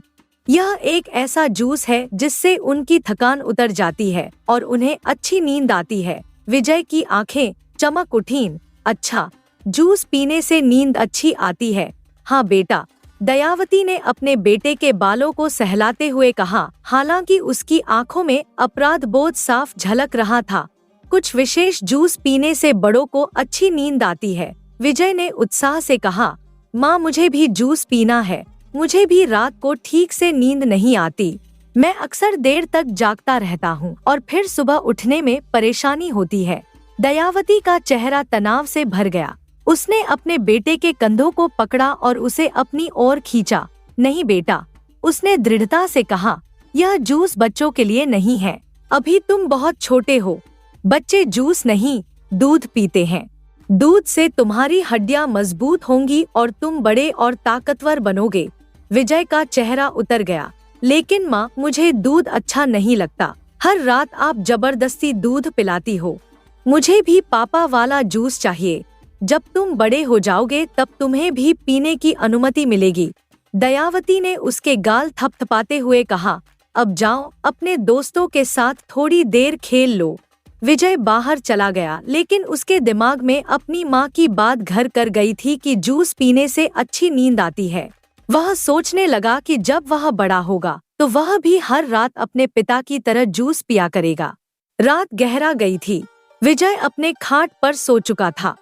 यह एक ऐसा जूस है जिससे उनकी थकान उतर जाती है और उन्हें अच्छी नींद आती है। विजय की आंखें चमक उठीं। अच्छा, जूस पीने से नींद अच्छी आती है? हाँ बेटा, दयावती ने अपने बेटे के बालों को सहलाते हुए कहा, हालांकि उसकी आंखों में अपराध बोध साफ झलक रहा था। कुछ विशेष जूस पीने से बड़ों को अच्छी नींद आती है। विजय ने उत्साह से कहा, माँ मुझे भी जूस पीना है। मुझे भी रात को ठीक से नींद नहीं आती। मैं अक्सर देर तक जागता रहता हूँ और फिर सुबह उठने में परेशानी होती है। दयावती का चेहरा तनाव से भर गया। उसने अपने बेटे के कंधों को पकड़ा और उसे अपनी ओर खींचा। नहीं बेटा, उसने दृढ़ता से कहा, यह जूस बच्चों के लिए नहीं है। अभी तुम बहुत छोटे हो। बच्चे जूस नहीं, दूध पीते हैं। दूध से तुम्हारी हड्डियां मजबूत होंगी और तुम बड़े और ताकतवर बनोगे। विजय का चेहरा उतर गया। लेकिन माँ, मुझे दूध अच्छा नहीं लगता। हर रात आप जबरदस्ती दूध पिलाती हो। मुझे भी पापा वाला जूस चाहिए। जब तुम बड़े हो जाओगे तब तुम्हें भी पीने की अनुमति मिलेगी। दयावती ने उसके गाल थपथपाते हुए कहा, अब जाओ, अपने दोस्तों के साथ थोड़ी देर खेल लो। विजय बाहर चला गया, लेकिन उसके दिमाग में अपनी माँ की बात घर कर गई थी कि जूस पीने से अच्छी नींद आती है। वह सोचने लगा कि जब वह बड़ा होगा तो वह भी हर रात अपने पिता की तरह जूस पिया करेगा। रात गहरा गई थी। विजय अपने खाट पर सो चुका था।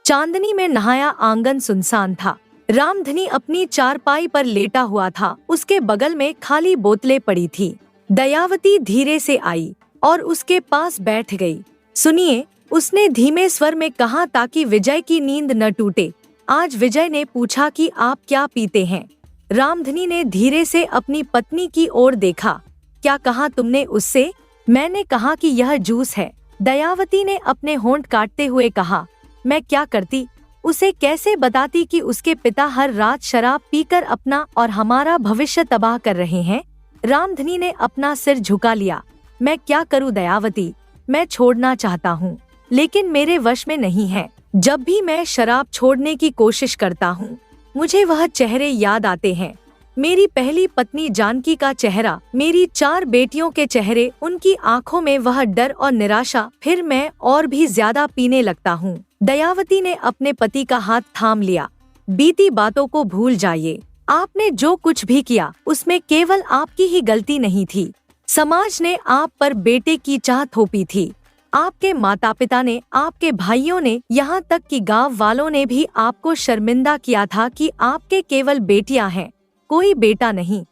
चांदनी में नहाया आंगन सुनसान था। रामधनी अपनी चारपाई पर लेटा हुआ था। उसके बगल में खाली बोतलें पड़ी थी। दयावती धीरे से आई और उसके पास बैठ गई। सुनिए, उसने धीमे स्वर में कहा ताकि विजय की नींद न टूटे। आज विजय ने पूछा कि आप क्या पीते हैं। रामधनी ने धीरे से अपनी पत्नी की ओर देखा। क्या कहा तुमने उससे? मैंने कहा कि यह जूस है। दयावती ने अपने होंठ काटते हुए कहा। मैं क्या करती? उसे कैसे बताती कि उसके पिता हर रात शराब पीकर अपना और हमारा भविष्य तबाह कर रहे हैं? रामधनी ने अपना सिर झुका लिया। मैं क्या करूं दयावती? मैं छोड़ना चाहता हूं, लेकिन मेरे वश में नहीं है। जब भी मैं शराब छोड़ने की कोशिश करता हूं, मुझे वह चेहरे याद आते हैं। मेरी पहली पत्नी जानकी का चेहरा, मेरी 4 बेटियों के चेहरे, उनकी आंखों में वह डर और निराशा। फिर मैं और भी ज्यादा पीने लगता हूँ। दयावती ने अपने पति का हाथ थाम लिया। बीती बातों को भूल जाइए। आपने जो कुछ भी किया उसमें केवल आपकी ही गलती नहीं थी। समाज ने आप पर बेटे की चाह थोपी थी। आपके माता पिता ने, आपके भाइयों ने, यहाँ तक कि गांव वालों ने भी आपको शर्मिंदा किया था कि आपके केवल बेटियां हैं, कोई बेटा नहीं।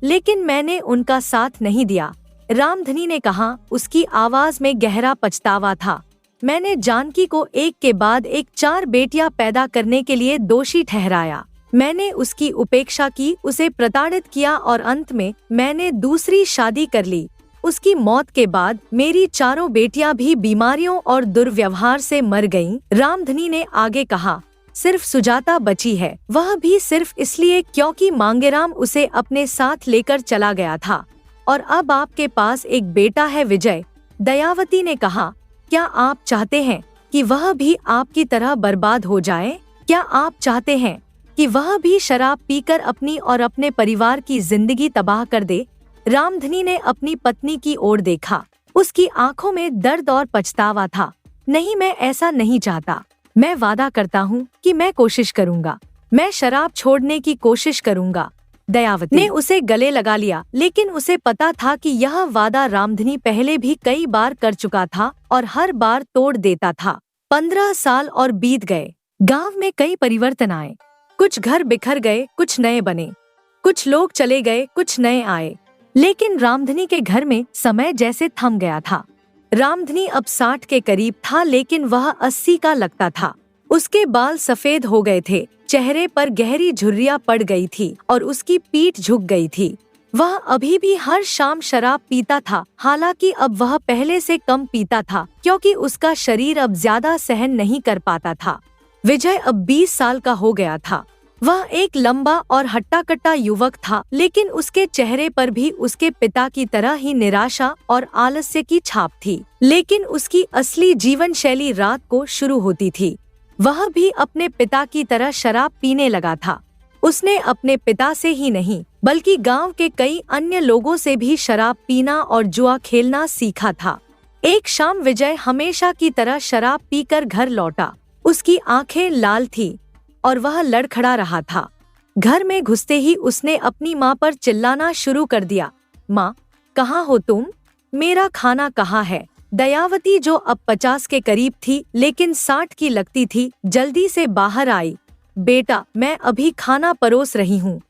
लेकिन मैंने उनका साथ नहीं दिया। रामधनी ने कहा। उसकी आवाज में गहरा पछतावा था। मैंने जानकी को एक के बाद एक 4 बेटियां पैदा करने के लिए दोषी ठहराया। मैंने उसकी उपेक्षा की, उसे प्रताड़ित किया और अंत में मैंने दूसरी शादी कर ली। उसकी मौत के बाद मेरी 4 बेटियां भी बीमारियों और दुर्व्यवहार से मर गईं। रामधनी ने आगे कहा। सिर्फ सुजाता बची है, वह भी सिर्फ इसलिए क्योंकि मांगेराम उसे अपने साथ लेकर चला गया था। और अब आपके पास एक बेटा है विजय। दयावती ने कहा। क्या आप चाहते हैं कि वह भी आपकी तरह बर्बाद हो जाए? क्या आप चाहते हैं कि वह भी शराब पीकर अपनी और अपने परिवार की जिंदगी तबाह कर दे? रामधनी ने अपनी पत्नी की ओर देखा। उसकी आंखों में दर्द और पछतावा था। नहीं, मैं ऐसा नहीं चाहता। मैं वादा करता हूँ कि मैं कोशिश करूँगा। मैं शराब छोड़ने की कोशिश करूँगा। दयावती ने उसे गले लगा लिया, लेकिन उसे पता था कि यह वादा रामधनी पहले भी कई बार कर चुका था और हर बार तोड़ देता था। 15 साल और बीत गए। गांव में कई परिवर्तन आए। कुछ घर बिखर गए, कुछ नए बने। कुछ लोग चले गए, कुछ नए आए। लेकिन रामधनी के घर में समय जैसे थम गया था। रामधनी अब 60 के करीब था, लेकिन वह 80 का लगता था। उसके बाल सफेद हो गए थे, चेहरे पर गहरी झुर्रियां पड़ गई थी और उसकी पीठ झुक गई थी। वह अभी भी हर शाम शराब पीता था, हालांकि अब वह पहले से कम पीता था क्योंकि उसका शरीर अब ज्यादा सहन नहीं कर पाता था। विजय अब 20 साल का हो गया था। वह एक लंबा और हट्टा-कट्टा युवक था, लेकिन उसके चेहरे पर भी उसके पिता की तरह ही निराशा और आलस्य की छाप थी। लेकिन उसकी असली जीवन शैली रात को शुरू होती थी। वह भी अपने पिता की तरह शराब पीने लगा था। उसने अपने पिता से ही नहीं बल्कि गांव के कई अन्य लोगों से भी शराब पीना और जुआ खेलना सीखा था। एक शाम विजय हमेशा की तरह शराब पीकर घर लौटा। उसकी आंखें लाल थी और वह लड़खड़ा रहा था। घर में घुसते ही उसने अपनी माँ पर चिल्लाना शुरू कर दिया, माँ, कहाँ हो तुम? मेरा खाना कहाँ है? दयावती, जो अब 50 के करीब थी लेकिन 60 की लगती थी, जल्दी से बाहर आई। बेटा, मैं अभी खाना परोस रही हूँ,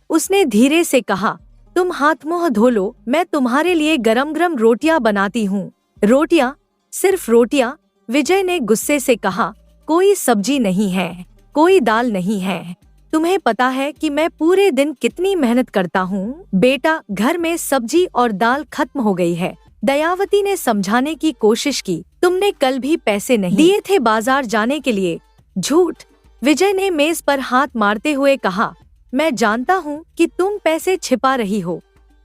उसने धीरे से कहा। तुम हाथ मुंह धो लो, मैं तुम्हारे लिए गरम गरम रोटियां बनाती हूँ। रोटियां? सिर्फ रोटियां? विजय ने गुस्से से कहा। कोई सब्जी नहीं है, कोई दाल नहीं है। तुम्हें पता है कि मैं पूरे दिन कितनी मेहनत करता हूँ? बेटा, घर में सब्जी और दाल खत्म हो गई है, दयावती ने समझाने की कोशिश की। तुमने कल भी पैसे नहीं दिए थे बाजार जाने के लिए। झूठ, विजय ने मेज पर हाथ मारते हुए कहा। मैं जानता हूँ कि तुम पैसे छिपा रही हो।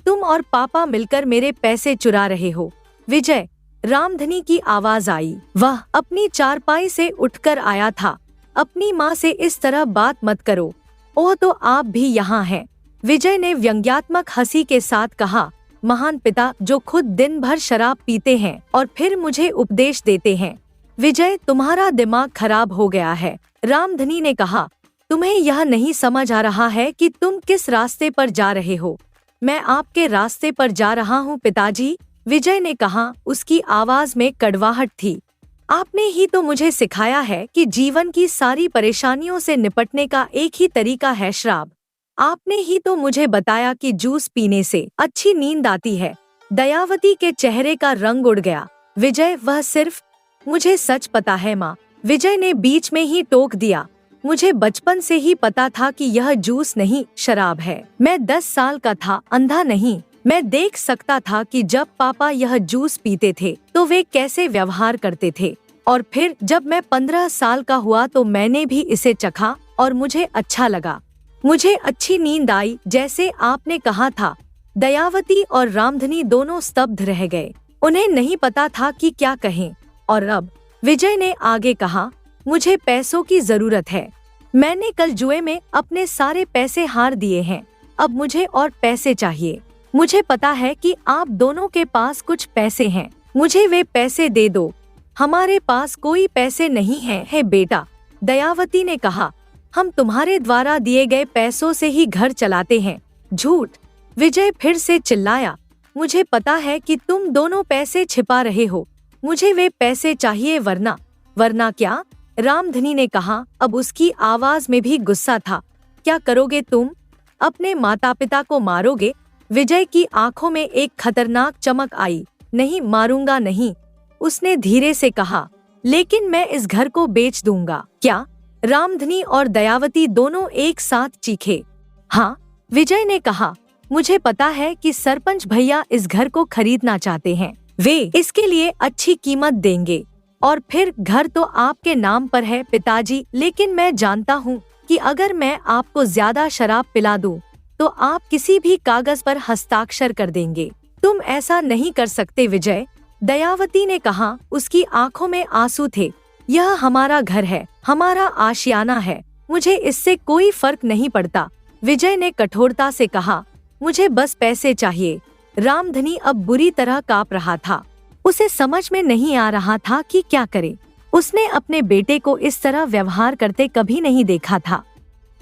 तुम और पापा मिलकर मेरे पैसे चुरा रहे हो। विजय, रामधनी की आवाज आई। वह अपनी चारपाई से उठकर आया था। अपनी माँ से इस तरह बात मत करो। ओह, तो आप भी यहाँ हैं, विजय ने व्यंग्यात्मक हंसी के साथ कहा। महान पिता जो खुद दिन भर शराब पीते हैं और फिर मुझे उपदेश देते हैं। विजय, तुम्हारा दिमाग खराब हो गया है, रामधनी ने कहा। तुम्हें यह नहीं समझ आ रहा है कि तुम किस रास्ते पर जा रहे हो? मैं आपके रास्ते पर जा रहा हूँ पिताजी, विजय ने कहा। उसकी आवाज में कड़वाहट थी। आपने ही तो मुझे सिखाया है कि जीवन की सारी परेशानियों से निपटने का एक ही तरीका है शराब। आपने ही तो मुझे बताया कि जूस पीने से अच्छी नींद आती है। दयावती के चेहरे का रंग उड़ गया। विजय, वह सिर्फ मुझे सच पता है माँ, विजय ने बीच में ही टोक दिया। मुझे बचपन से ही पता था कि यह जूस नहीं, शराब है। मैं 10 साल का था, अंधा नहीं। मैं देख सकता था कि जब पापा यह जूस पीते थे तो वे कैसे व्यवहार करते थे, और फिर जब मैं 15 साल का हुआ तो मैंने भी इसे चखा और मुझे अच्छा लगा। मुझे अच्छी नींद आई, जैसे आपने कहा था। दयावती और रामधनी दोनों स्तब्ध रह गए। उन्हें नहीं पता था कि क्या कहें। और अब विजय ने आगे कहा, मुझे पैसों की जरूरत है। मैंने कल जुए में अपने सारे पैसे हार दिए हैं। अब मुझे और पैसे चाहिए। मुझे पता है कि आप दोनों के पास कुछ पैसे हैं, मुझे वे पैसे दे दो। हमारे पास कोई पैसे नहीं हैं, है बेटा, दयावती ने कहा। हम तुम्हारे द्वारा दिए गए पैसों से ही घर चलाते हैं। झूठ, विजय फिर से चिल्लाया। मुझे पता है कि तुम दोनों पैसे छिपा रहे हो। मुझे वे पैसे चाहिए, वरना क्या? रामधनी ने कहा। अब उसकी आवाज में भी गुस्सा था। क्या करोगे तुम? अपने माता पिता को मारोगे? विजय की आंखों में एक खतरनाक चमक आई। नहीं, मारूंगा नहीं, उसने धीरे से कहा, लेकिन मैं इस घर को बेच दूंगा। क्या? रामधनी और दयावती दोनों एक साथ चीखे। हाँ, विजय ने कहा। मुझे पता है कि सरपंच भैया इस घर को खरीदना चाहते हैं। वे इसके लिए अच्छी कीमत देंगे और फिर घर तो आपके नाम पर है पिताजी, लेकिन मैं जानता हूँ कि अगर मैं आपको ज्यादा शराब पिला दूं तो आप किसी भी कागज पर हस्ताक्षर कर देंगे। तुम ऐसा नहीं कर सकते विजय, दयावती ने कहा। उसकी आंखों में आंसू थे। यह हमारा घर है, हमारा आशियाना है, मुझे इससे कोई फर्क नहीं पड़ता, विजय ने कठोरता से कहा। मुझे बस पैसे चाहिए। रामधनी अब बुरी तरह कांप रहा था। उसे समझ में नहीं आ रहा था कि क्या करे। उसने अपने बेटे को इस तरह व्यवहार करते कभी नहीं देखा था।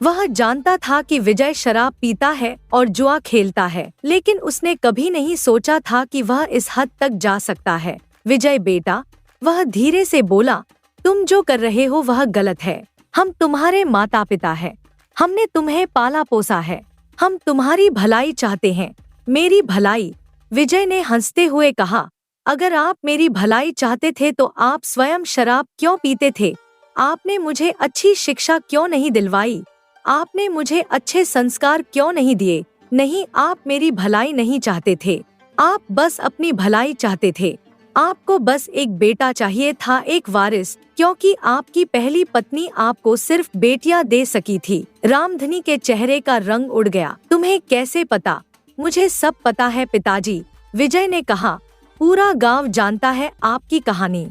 वह जानता था कि विजय शराब पीता है और जुआ खेलता है, लेकिन उसने कभी नहीं सोचा था कि वह इस हद तक जा सकता है। विजय बेटा, वह धीरे से बोला, तुम जो कर रहे हो वह गलत है। हम तुम्हारे माता पिता हैं, हमने तुम्हें पाला पोसा है, हम तुम्हारी भलाई चाहते हैं। मेरी भलाई? विजय ने हंसते हुए कहा। अगर आप मेरी भलाई चाहते थे तो आप स्वयं शराब क्यों पीते थे? आपने मुझे अच्छी शिक्षा क्यों नहीं दिलवाई? आपने मुझे अच्छे संस्कार क्यों नहीं दिए? नहीं, आप मेरी भलाई नहीं चाहते थे, आप बस अपनी भलाई चाहते थे। आपको बस एक बेटा चाहिए था, एक वारिस, क्योंकि आपकी पहली पत्नी आपको सिर्फ बेटियां दे सकी थी। रामधनी के चेहरे का रंग उड़ गया। तुम्हें कैसे पता? मुझे सब पता है पिताजी, विजय ने कहा। पूरा गांव जानता है आपकी कहानी।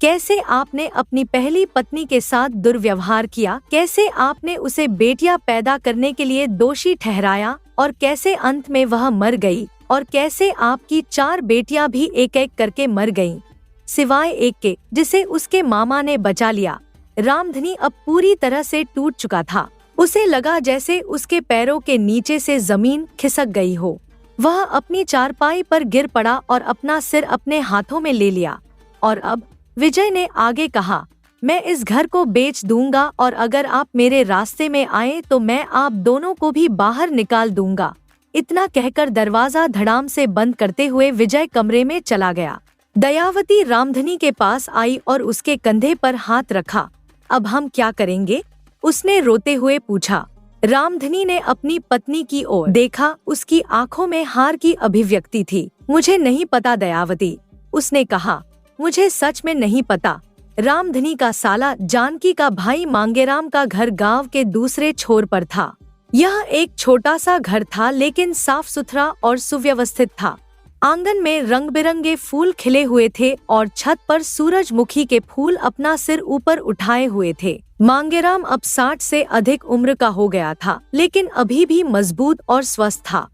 कैसे आपने अपनी पहली पत्नी के साथ दुर्व्यवहार किया, कैसे आपने उसे बेटियां पैदा करने के लिए दोषी ठहराया और कैसे अंत में वह मर गई, और कैसे आपकी 4 बेटियां भी एक एक करके मर गईं, सिवाय एक के जिसे उसके मामा ने बचा लिया। रामधनी अब पूरी तरह से टूट चुका था। उसे लगा जैसे उसके पैरों के नीचे से जमीन खिसक गई हो। वह अपनी चारपाई पर गिर पड़ा और अपना सिर अपने हाथों में ले लिया। और अब विजय ने आगे कहा, मैं इस घर को बेच दूंगा और अगर आप मेरे रास्ते में आए तो मैं आप दोनों को भी बाहर निकाल दूंगा। इतना कहकर दरवाजा धड़ाम से बंद करते हुए विजय कमरे में चला गया। दयावती रामधनी के पास आई और उसके कंधे पर हाथ रखा। अब हम क्या करेंगे? उसने रोते हुए पूछा। रामधनी ने अपनी पत्नी की ओर देखा। उसकी आंखों में हार की अभिव्यक्ति थी। मुझे नहीं पता दयावती, उसने कहा, मुझे सच में नहीं पता। रामधनी का साला जानकी का भाई मांगेराम का घर गांव के दूसरे छोर पर था। यह एक छोटा सा घर था लेकिन साफ सुथरा और सुव्यवस्थित था। आंगन में रंग बिरंगे फूल खिले हुए थे और छत पर सूरजमुखी के फूल अपना सिर ऊपर उठाए हुए थे। मांगेराम अब 60 से अधिक उम्र का हो गया था लेकिन अभी भी मजबूत और स्वस्थ था।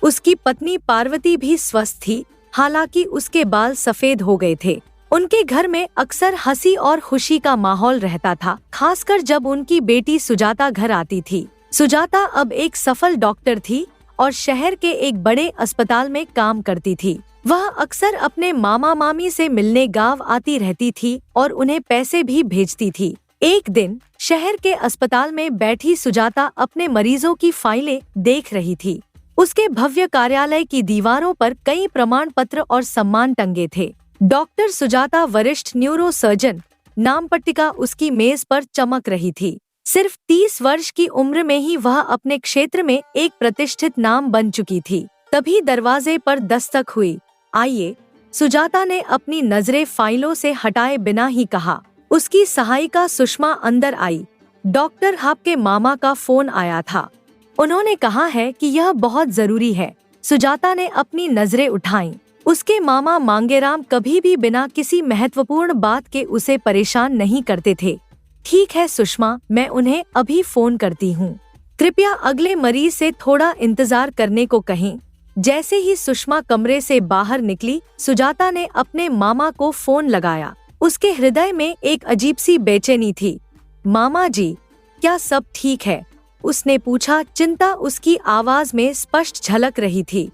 उसकी पत्नी पार्वती भी स्वस्थ थी, हालांकि उसके बाल सफेद हो गए थे। उनके घर में अक्सर हंसी और खुशी का माहौल रहता था, खासकर जब उनकी बेटी सुजाता घर आती थी। सुजाता अब एक सफल डॉक्टर थी और शहर के एक बड़े अस्पताल में काम करती थी। वह अक्सर अपने मामा मामी से मिलने गांव आती रहती थी और उन्हें पैसे भी भेजती थी। एक दिन शहर के अस्पताल में बैठी सुजाता अपने मरीजों की फाइलें देख रही थी। उसके भव्य कार्यालय की दीवारों पर कई प्रमाण पत्र और सम्मान टंगे थे। डॉक्टर सुजाता वरिष्ठ न्यूरो सर्जन नाम पट्टिका उसकी मेज पर चमक रही थी। सिर्फ 30 वर्ष की उम्र में ही वह अपने क्षेत्र में एक प्रतिष्ठित नाम बन चुकी थी। तभी दरवाजे पर दस्तक हुई। आइए, सुजाता ने अपनी नजरें फाइलों से हटाए बिना ही कहा। उसकी सहायिका सुषमा अंदर आई। डॉक्टर हाप के मामा का फोन आया था। उन्होंने कहा है कि यह बहुत जरूरी है। सुजाता ने अपनी नजरें उठाईं। उसके मामा मांगेराम कभी भी बिना किसी महत्वपूर्ण बात के उसे परेशान नहीं करते थे। ठीक है सुषमा, मैं उन्हें अभी फोन करती हूँ। कृपया अगले मरीज से थोड़ा इंतजार करने को कहें। जैसे ही सुषमा कमरे से बाहर निकली, सुजाता ने अपने मामा को फोन लगाया। उसके हृदय में एक अजीब सी बेचैनी थी। मामा जी, क्या सब ठीक है? उसने पूछा। चिंता उसकी आवाज में स्पष्ट झलक रही थी।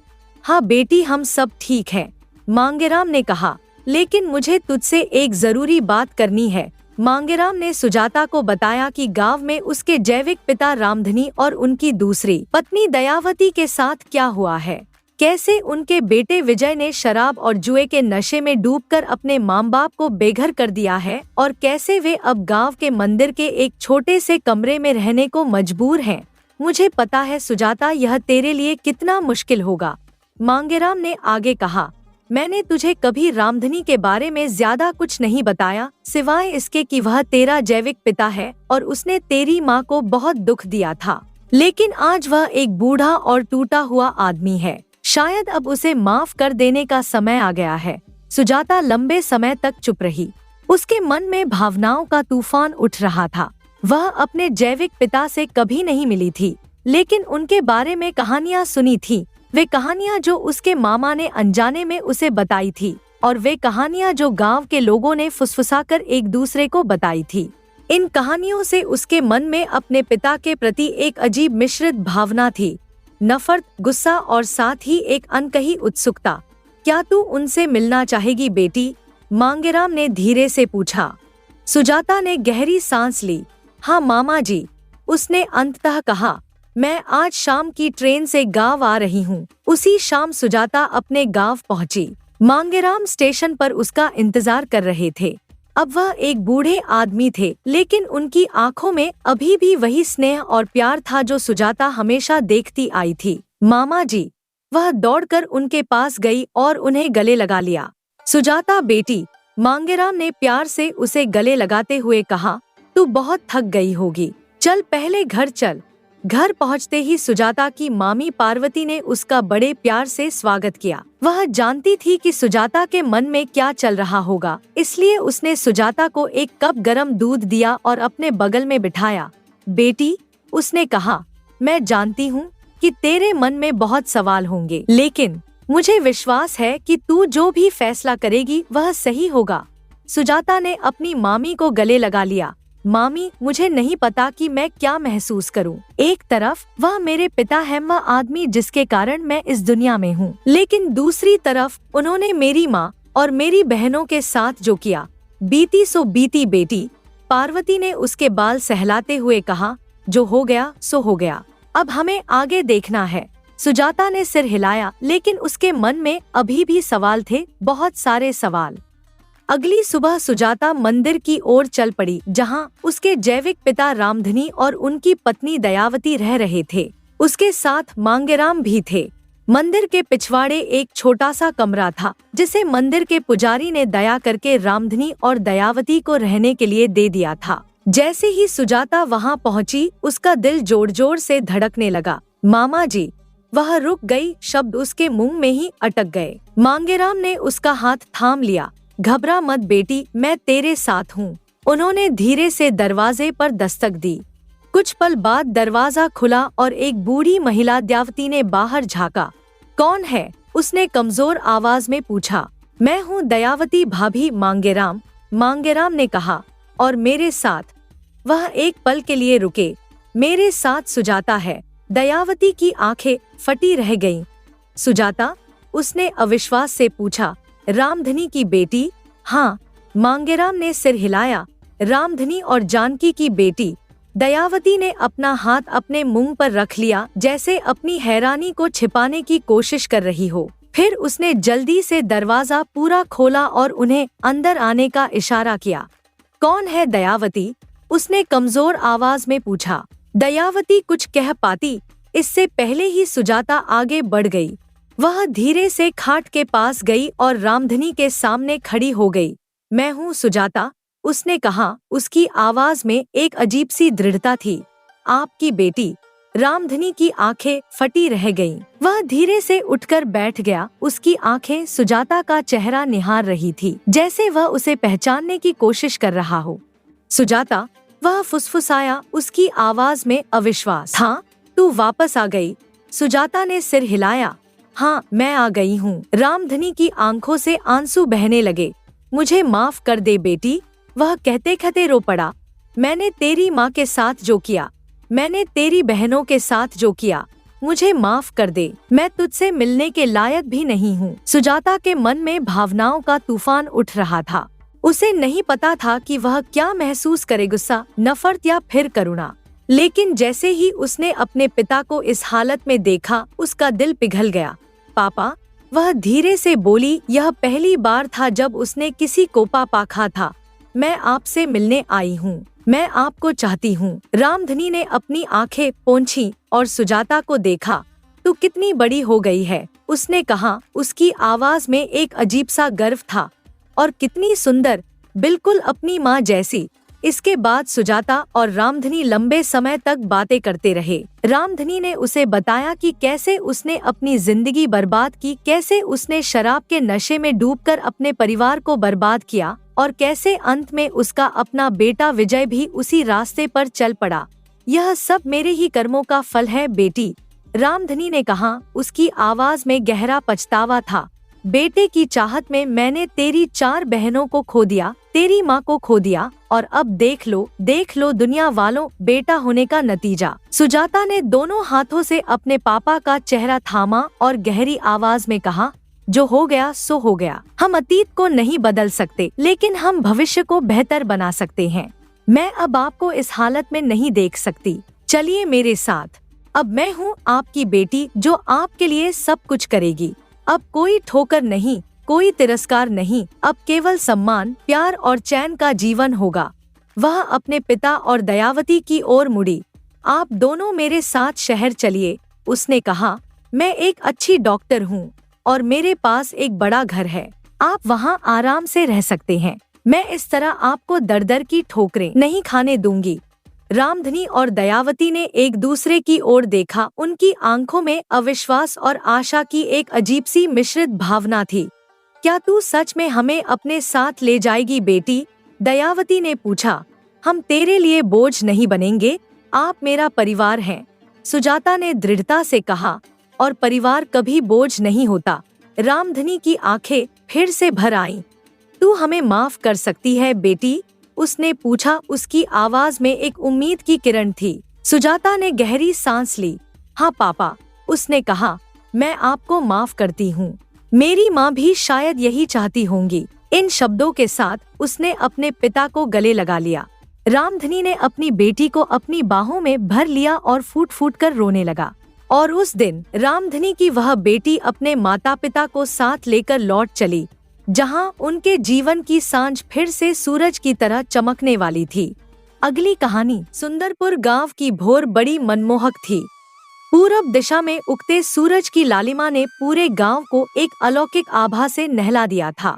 हाँ बेटी, हम सब ठीक हैं, मांगेराम ने कहा, लेकिन मुझे तुझसे एक जरूरी बात करनी है। मांगेराम ने सुजाता को बताया कि गांव में उसके जैविक पिता रामधनी और उनकी दूसरी पत्नी दयावती के साथ क्या हुआ है। कैसे उनके बेटे विजय ने शराब और जुए के नशे में डूबकर अपने माँ बाप को बेघर कर दिया है और कैसे वे अब गांव के मंदिर के एक छोटे से कमरे में रहने को मजबूर हैं। मुझे पता है सुजाता, यह तेरे लिए कितना मुश्किल होगा। मांगेराम ने आगे कहा, मैंने तुझे कभी रामधनी के बारे में ज्यादा कुछ नहीं बताया, सिवाय इसके कि वह तेरा जैविक पिता है और उसने तेरी माँ को बहुत दुख दिया था। लेकिन आज वह एक बूढ़ा और टूटा हुआ आदमी है। शायद अब उसे माफ कर देने का समय आ गया है। सुजाता लंबे समय तक चुप रही। उसके मन में भावनाओं का तूफान उठ रहा था। वह अपने जैविक पिता से कभी नहीं मिली थी, लेकिन उनके बारे में कहानियां सुनी थी। वे कहानियां जो उसके मामा ने अनजाने में उसे बताई थी और वे कहानियां जो गांव के लोगों ने फुसफुसाकर एक दूसरे को बताई थी। इन कहानियों से उसके मन में अपने पिता के प्रति एक अजीब मिश्रित भावना थी, नफरत, गुस्सा और साथ ही एक अनकही उत्सुकता। क्या तू उनसे मिलना चाहेगी बेटी? मांगेराम ने धीरे से पूछा। सुजाता ने गहरी सांस ली। हाँ मामा जी, उसने अंततः कहा, मैं आज शाम की ट्रेन से गांव आ रही हूँ। उसी शाम सुजाता अपने गांव पहुँची। मांगेराम स्टेशन पर उसका इंतजार कर रहे थे। अब वह एक बूढ़े आदमी थे, लेकिन उनकी आंखों में अभी भी वही स्नेह और प्यार था जो सुजाता हमेशा देखती आई थी। मामा जी, वह दौड़कर उनके पास गई और उन्हें गले लगा लिया। सुजाता बेटी, मांगेराम ने प्यार से उसे गले लगाते हुए कहा, तू बहुत थक गई होगी, चल पहले घर चल। घर पहुंचते ही सुजाता की मामी पार्वती ने उसका बड़े प्यार से स्वागत किया। वह जानती थी कि सुजाता के मन में क्या चल रहा होगा, इसलिए उसने सुजाता को एक कप गर्म दूध दिया और अपने बगल में बिठाया। बेटी, उसने कहा, मैं जानती हूँ कि तेरे मन में बहुत सवाल होंगे, लेकिन मुझे विश्वास है कि तू जो भी फैसला करेगी वह सही होगा। सुजाता ने अपनी मामी को गले लगा लिया। मामी, मुझे नहीं पता कि मैं क्या महसूस करूं। एक तरफ वह मेरे पिता है, वह आदमी जिसके कारण मैं इस दुनिया में हूं, लेकिन दूसरी तरफ उन्होंने मेरी माँ और मेरी बहनों के साथ जो किया, बीती सो बीती बेटी। पार्वती ने उसके बाल सहलाते हुए कहा, जो हो गया सो हो गया, अब हमें आगे देखना है। सुजाता ने सिर हिलाया, लेकिन उसके मन में अभी भी सवाल थे, बहुत सारे सवाल। अगली सुबह सुजाता मंदिर की ओर चल पड़ी, जहां उसके जैविक पिता रामधनी और उनकी पत्नी दयावती रह रहे थे। उसके साथ मांगेराम भी थे। मंदिर के पिछवाड़े एक छोटा सा कमरा था, जिसे मंदिर के पुजारी ने दया करके रामधनी और दयावती को रहने के लिए दे दिया था। जैसे ही सुजाता वहां पहुंची, उसका दिल जोर जोर से धड़कने लगा। मामा जी, वह रुक गई, शब्द उसके मुंह में ही अटक गए। मांगेराम ने उसका हाथ थाम लिया। घबरा मत बेटी, मैं तेरे साथ हूँ। उन्होंने धीरे से दरवाजे पर दस्तक दी। कुछ पल बाद दरवाजा खुला और एक बूढ़ी महिला दयावती ने बाहर झांका। कौन है? उसने कमजोर आवाज में पूछा। मैं हूँ दयावती भाभी, मांगेराम ने कहा, और मेरे साथ। वह एक पल के लिए रुके। मेरे साथ सुजाता है। दयावती की आंखें फटी रह गईं। सुजाता? उसने अविश्वास से पूछा। रामधनी की बेटी? हाँ, मांगेराम ने सिर हिलाया। रामधनी और जानकी की बेटी। दयावती ने अपना हाथ अपने मुंह पर रख लिया, जैसे अपनी हैरानी को छिपाने की कोशिश कर रही हो। फिर उसने जल्दी से दरवाजा पूरा खोला और उन्हें अंदर आने का इशारा किया। कौन है दयावती? उसने कमजोर आवाज में पूछा। दयावती कुछ कह पाती, इससे पहले ही सुजाता आगे बढ़ गई। वह धीरे से खाट के पास गई और रामधनी के सामने खड़ी हो गई। मैं हूँ सुजाता, उसने कहा। उसकी आवाज में एक अजीब सी दृढ़ता थी। आपकी बेटी। रामधनी की आंखें फटी रह गईं। वह धीरे से उठकर बैठ गया। उसकी आंखें सुजाता का चेहरा निहार रही थी, जैसे वह उसे पहचानने की कोशिश कर रहा हो। सुजाता, वह फुसफुसाया, उसकी आवाज में अविश्वास। हाँ, तू वापस आ गई? सुजाता ने सिर हिलाया। हाँ, मैं आ गई हूँ। रामधनी की आंखों से आंसू बहने लगे। मुझे माफ कर दे बेटी, वह कहते कहते रो पड़ा। मैंने तेरी माँ के साथ जो किया, मैंने तेरी बहनों के साथ जो किया, मुझे माफ कर दे। मैं तुझसे मिलने के लायक भी नहीं हूँ। सुजाता के मन में भावनाओं का तूफान उठ रहा था। उसे नहीं पता था कि वह क्या महसूस करे, गुस्सा, नफरत या फिर करुणा। लेकिन जैसे ही उसने अपने पिता को इस हालत में देखा, उसका दिल पिघल गया। पापा, वह धीरे से बोली। यह पहली बार था जब उसने किसी को पापा कहा था। मैं आपसे मिलने आई हूँ, मैं आपको चाहती हूँ। रामधनी ने अपनी आंखें पोंछी और सुजाता को देखा। तू कितनी बड़ी हो गई है, उसने कहा। उसकी आवाज में एक अजीब सा गर्व था। और कितनी सुंदर, बिल्कुल अपनी माँ जैसी। इसके बाद सुजाता और रामधनी लंबे समय तक बातें करते रहे। रामधनी ने उसे बताया कि कैसे उसने अपनी जिंदगी बर्बाद की, कैसे उसने शराब के नशे में डूबकर अपने परिवार को बर्बाद किया और कैसे अंत में उसका अपना बेटा विजय भी उसी रास्ते पर चल पड़ा। यह सब मेरे ही कर्मों का फल है बेटी, रामधनी ने कहा। उसकी आवाज में गहरा पछतावा था। बेटे की चाहत में मैंने तेरी 4 बहनों को खो दिया, तेरी माँ को खो दिया, और अब देख लो दुनिया वालों, बेटा होने का नतीजा। सुजाता ने दोनों हाथों से अपने पापा का चेहरा थामा और गहरी आवाज में कहा, जो हो गया सो हो गया। हम अतीत को नहीं बदल सकते, लेकिन हम भविष्य को बेहतर बना सकते हैं। मैं अब आपको इस हालत में नहीं देख सकती। चलिए मेरे साथ। अब मैं हूँ आपकी बेटी, जो आपके लिए सब कुछ करेगी। अब कोई ठोकर नहीं, कोई तिरस्कार नहीं, अब केवल सम्मान, प्यार और चैन का जीवन होगा। वह अपने पिता और दयावती की ओर मुड़ी। आप दोनों मेरे साथ शहर चलिए, उसने कहा। मैं एक अच्छी डॉक्टर हूँ और मेरे पास एक बड़ा घर है। आप वहाँ आराम से रह सकते हैं। मैं इस तरह आपको दर दर की ठोकरें नहीं खाने दूंगी। रामधनी और दयावती ने एक दूसरे की ओर देखा। उनकी आंखों में अविश्वास और आशा की एक अजीब सी मिश्रित भावना थी। क्या तू सच में हमें अपने साथ ले जाएगी बेटी? दयावती ने पूछा। हम तेरे लिए बोझ नहीं बनेंगे, आप मेरा परिवार हैं, सुजाता ने दृढ़ता से कहा। और परिवार कभी बोझ नहीं होता। रामधनी की आंखें फिर से भर आईं। तू हमें माफ कर सकती है बेटी? उसने पूछा। उसकी आवाज में एक उम्मीद की किरण थी। सुजाता ने गहरी सांस ली। हाँ पापा, उसने कहा, मैं आपको माफ करती हूँ। मेरी माँ भी शायद यही चाहती होंगी। इन शब्दों के साथ उसने अपने पिता को गले लगा लिया। रामधनी ने अपनी बेटी को अपनी बाहों में भर लिया और फूट फूट कर रोने लगा। और उस दिन रामधनी की वह बेटी अपने माता पिता को साथ लेकर लौट चली, जहां उनके जीवन की सांझ फिर से सूरज की तरह चमकने वाली थी। अगली कहानी। सुंदरपुर गांव की भोर बड़ी मनमोहक थी। पूरब दिशा में उगते सूरज की लालिमा ने पूरे गांव को एक अलौकिक आभा से नहला दिया था।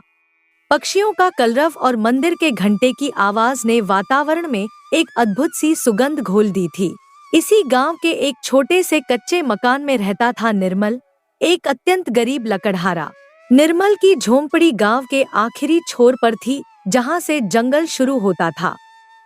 पक्षियों का कलरव और मंदिर के घंटे की आवाज ने वातावरण में एक अद्भुत सी सुगंध घोल दी थी। इसी गांव के एक छोटे से कच्चे मकान में रहता था निर्मल, एक अत्यंत गरीब लकड़हारा। निर्मल की झोंपड़ी गांव के आखिरी छोर पर थी, जहां से जंगल शुरू होता था।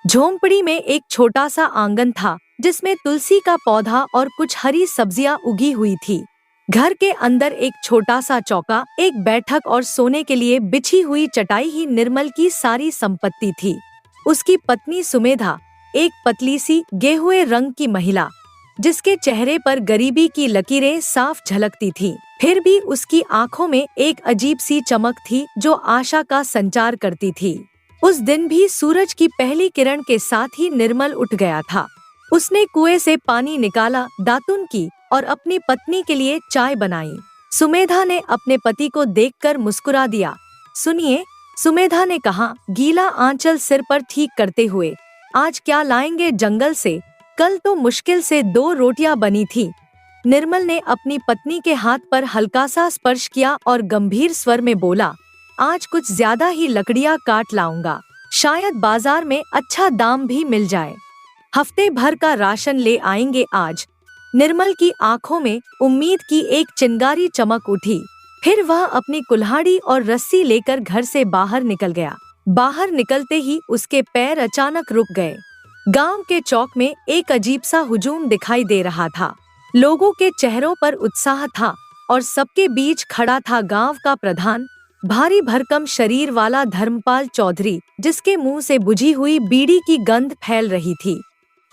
झोंपड़ी में एक छोटा सा आंगन था, जिसमें तुलसी का पौधा और कुछ हरी सब्जियां उगी हुई थी। घर के अंदर एक छोटा सा चौका, एक बैठक और सोने के लिए बिछी हुई चटाई ही निर्मल की सारी संपत्ति थी। उसकी पत्नी सुमेधा, एक पतली सी गेहुए रंग की महिला, जिसके चेहरे पर गरीबी की लकीरें साफ झलकती थीं, फिर भी उसकी आंखों में एक अजीब सी चमक थी जो आशा का संचार करती थी। उस दिन भी सूरज की पहली किरण के साथ ही निर्मल उठ गया था। उसने कुएं से पानी निकाला, दातुन की और अपनी पत्नी के लिए चाय बनाई। सुमेधा ने अपने पति को देखकर मुस्कुरा दिया। सुनिए, सुमेधा ने कहा, गीला आंचल सिर पर ठीक करते हुए, आज क्या लाएंगे जंगल से? कल तो मुश्किल से 2 रोटियां बनी थी। निर्मल ने अपनी पत्नी के हाथ पर हल्का सा स्पर्श किया और गंभीर स्वर में बोला, आज कुछ ज्यादा ही लकड़ियां काट लाऊंगा, शायद बाजार में अच्छा दाम भी मिल जाए। हफ्ते भर का राशन ले आएंगे आज। निर्मल की आंखों में उम्मीद की एक चिंगारी चमक उठी। फिर वह अपनी कुल्हाड़ी और रस्सी लेकर घर से बाहर निकल गया। बाहर निकलते ही उसके पैर अचानक रुक गए। गांव के चौक में एक अजीब सा हुजूम दिखाई दे रहा था। लोगों के चेहरों पर उत्साह था और सबके बीच खड़ा था गांव का प्रधान, भारी भरकम शरीर वाला धर्मपाल चौधरी, जिसके मुंह से बुझी हुई बीड़ी की गंध फैल रही थी।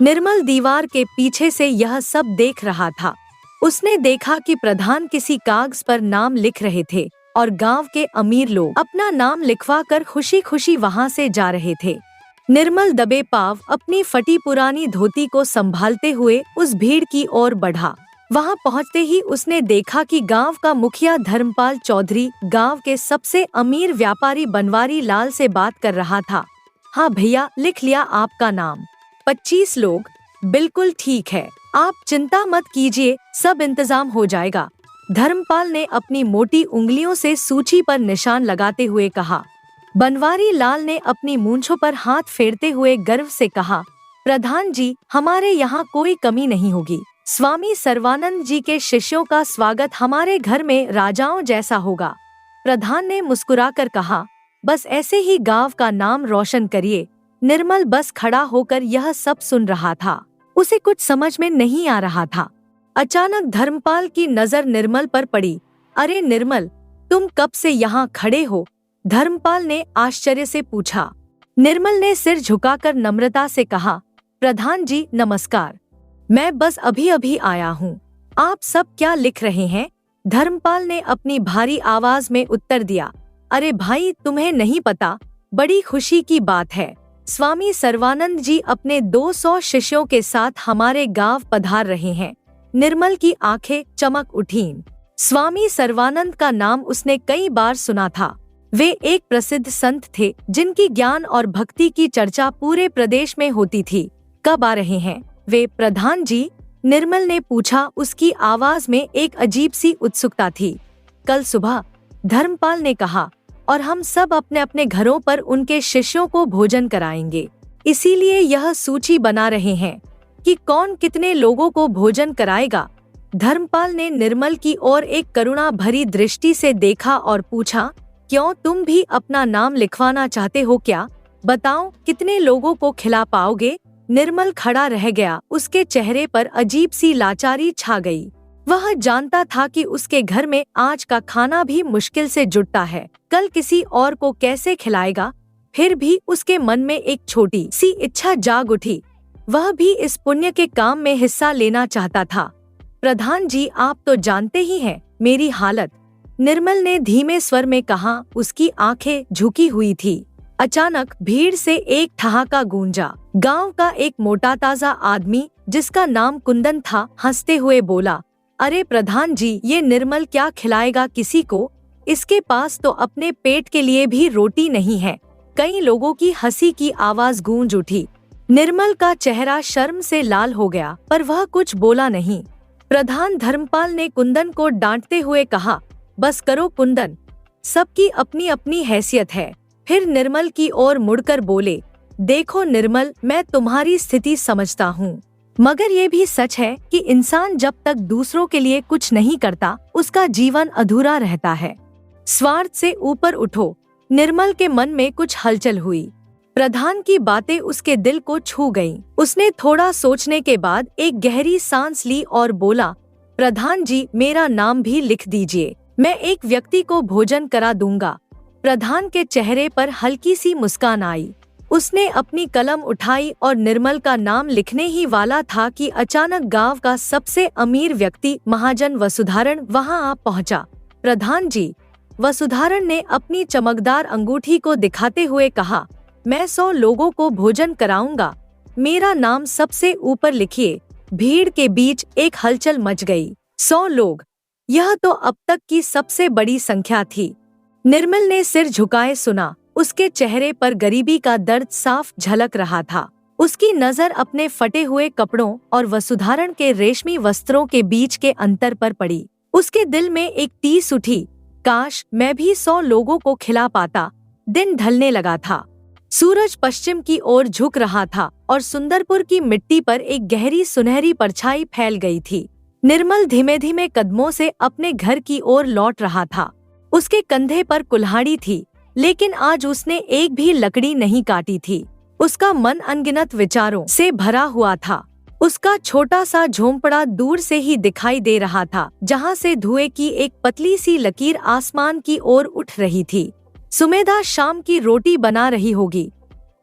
निर्मल दीवार के पीछे से यह सब देख रहा था। उसने देखा कि प्रधान किसी कागज पर नाम लिख रहे थे और गांव के अमीर लोग अपना नाम लिखवाकर खुशी खुशी वहां से जा रहे थे। निर्मल दबे पांव अपनी फटी पुरानी धोती को संभालते हुए उस भीड़ की ओर बढ़ा। वहां पहुंचते ही उसने देखा कि गांव का मुखिया धर्मपाल चौधरी गांव के सबसे अमीर व्यापारी बनवारी लाल से बात कर रहा था। हाँ भैया, लिख लिया आपका नाम, 25 लोग। बिल्कुल ठीक है, आप चिंता मत कीजिए, सब इंतजाम हो जाएगा। धर्मपाल ने अपनी मोटी उंगलियों से सूची पर निशान लगाते हुए कहा। बनवारी लाल ने अपनी मूंछों पर हाथ फेरते हुए गर्व से कहा, प्रधान जी, हमारे यहाँ कोई कमी नहीं होगी। स्वामी सर्वानंद जी के शिष्यों का स्वागत हमारे घर में राजाओं जैसा होगा। प्रधान ने मुस्कुराकर कहा, बस ऐसे ही गांव का नाम रोशन करिए। निर्मल बस खड़ा होकर यह सब सुन रहा था। उसे कुछ समझ में नहीं आ रहा था। अचानक धर्मपाल की नजर निर्मल पर पड़ी। अरे निर्मल, तुम कब से यहाँ खड़े हो? धर्मपाल ने आश्चर्य से पूछा। निर्मल ने सिर झुकाकर नम्रता से कहा, प्रधान जी नमस्कार, मैं बस अभी अभी आया हूँ। आप सब क्या लिख रहे हैं? धर्मपाल ने अपनी भारी आवाज में उत्तर दिया, अरे भाई, तुम्हें नहीं पता, बड़ी खुशी की बात है। स्वामी सर्वानंद जी अपने 200 शिष्यों के साथ हमारे गांव पधार रहे हैं। निर्मल की आंखें चमक उठीं। स्वामी सर्वानंद का नाम उसने कई बार सुना था। वे एक प्रसिद्ध संत थे जिनकी ज्ञान और भक्ति की चर्चा पूरे प्रदेश में होती थी। कब आ रहे हैं वे प्रधान जी? निर्मल ने पूछा। उसकी आवाज में एक अजीब सी उत्सुकता थी। कल सुबह, धर्मपाल ने कहा, और हम सब अपने अपने घरों पर उनके शिष्यों को भोजन कराएंगे। इसीलिए यह सूची बना रहे हैं कि कौन कितने लोगों को भोजन कराएगा। धर्मपाल ने निर्मल की ओर एक करुणा भरी दृष्टि से देखा और पूछा, क्यों, तुम भी अपना नाम लिखवाना चाहते हो क्या? बताओ, कितने लोगों को खिला पाओगे? निर्मल खड़ा रह गया, उसके चेहरे पर अजीब सी लाचारी छा गई। वह जानता था कि उसके घर में आज का खाना भी मुश्किल से जुटता है, कल किसी और को कैसे खिलाएगा। फिर भी उसके मन में एक छोटी सी इच्छा जाग उठी, वह भी इस पुण्य के काम में हिस्सा लेना चाहता था। प्रधान जी, आप तो जानते ही हैं मेरी हालत, निर्मल ने धीमे स्वर में कहा। उसकी आंखें झुकी हुई थी। अचानक भीड़ से एक ठहाका गूंजा। गांव का एक मोटा ताजा आदमी, जिसका नाम कुंदन था, हंसते हुए बोला, अरे प्रधान जी, ये निर्मल क्या खिलाएगा किसी को? इसके पास तो अपने पेट के लिए भी रोटी नहीं है। कई लोगों की हंसी की आवाज गूंज उठी। निर्मल का चेहरा शर्म से लाल हो गया, पर वह कुछ बोला नहीं। प्रधान धर्मपाल ने कुंदन को डांटते हुए कहा, बस करो कुंदन, सबकी अपनी अपनी हैसियत है। फिर निर्मल की ओर मुड़कर बोले, देखो निर्मल, मैं तुम्हारी स्थिति समझता हूँ, मगर ये भी सच है कि इंसान जब तक दूसरों के लिए कुछ नहीं करता, उसका जीवन अधूरा रहता है। स्वार्थ से ऊपर उठो। निर्मल के मन में कुछ हलचल हुई। प्रधान की बातें उसके दिल को छू गईं। उसने थोड़ा सोचने के बाद एक गहरी सांस ली और बोला, प्रधान जी, मेरा नाम भी लिख दीजिए, मैं एक व्यक्ति को भोजन करा दूंगा। प्रधान के चेहरे पर हल्की सी मुस्कान आई। उसने अपनी कलम उठाई और निर्मल का नाम लिखने ही वाला था कि अचानक गांव का सबसे अमीर व्यक्ति महाजन वसुधारण वहां आ पहुंचा। प्रधान जी, वसुधारण ने अपनी चमकदार अंगूठी को दिखाते हुए कहा, मैं 100 लोगों को भोजन कराऊंगा, मेरा नाम सबसे ऊपर लिखिए। भीड़ के बीच एक हलचल मच गई। 100 लोग, यह तो अब तक की सबसे बड़ी संख्या थी। निर्मल ने सिर झुकाए सुना। उसके चेहरे पर गरीबी का दर्द साफ झलक रहा था। उसकी नजर अपने फटे हुए कपड़ों और वसुधारण के रेशमी वस्त्रों के बीच के अंतर पर पड़ी। उसके दिल में एक टीस उठी, काश मैं भी 100 लोगों को खिला पाता। दिन ढलने लगा था। सूरज पश्चिम की ओर झुक रहा था और सुंदरपुर की मिट्टी पर एक गहरी सुनहरी परछाई फैल गई थी। निर्मल धीमे धीमे कदमों से अपने घर की ओर लौट रहा था। उसके कंधे पर कुल्हाड़ी थी, लेकिन आज उसने एक भी लकड़ी नहीं काटी थी। उसका मन अनगिनत विचारों से भरा हुआ था। उसका छोटा सा झोंपड़ा दूर से ही दिखाई दे रहा था, जहां से धुएं की एक पतली सी लकीर आसमान की ओर उठ रही थी। सुमेधा शाम की रोटी बना रही होगी।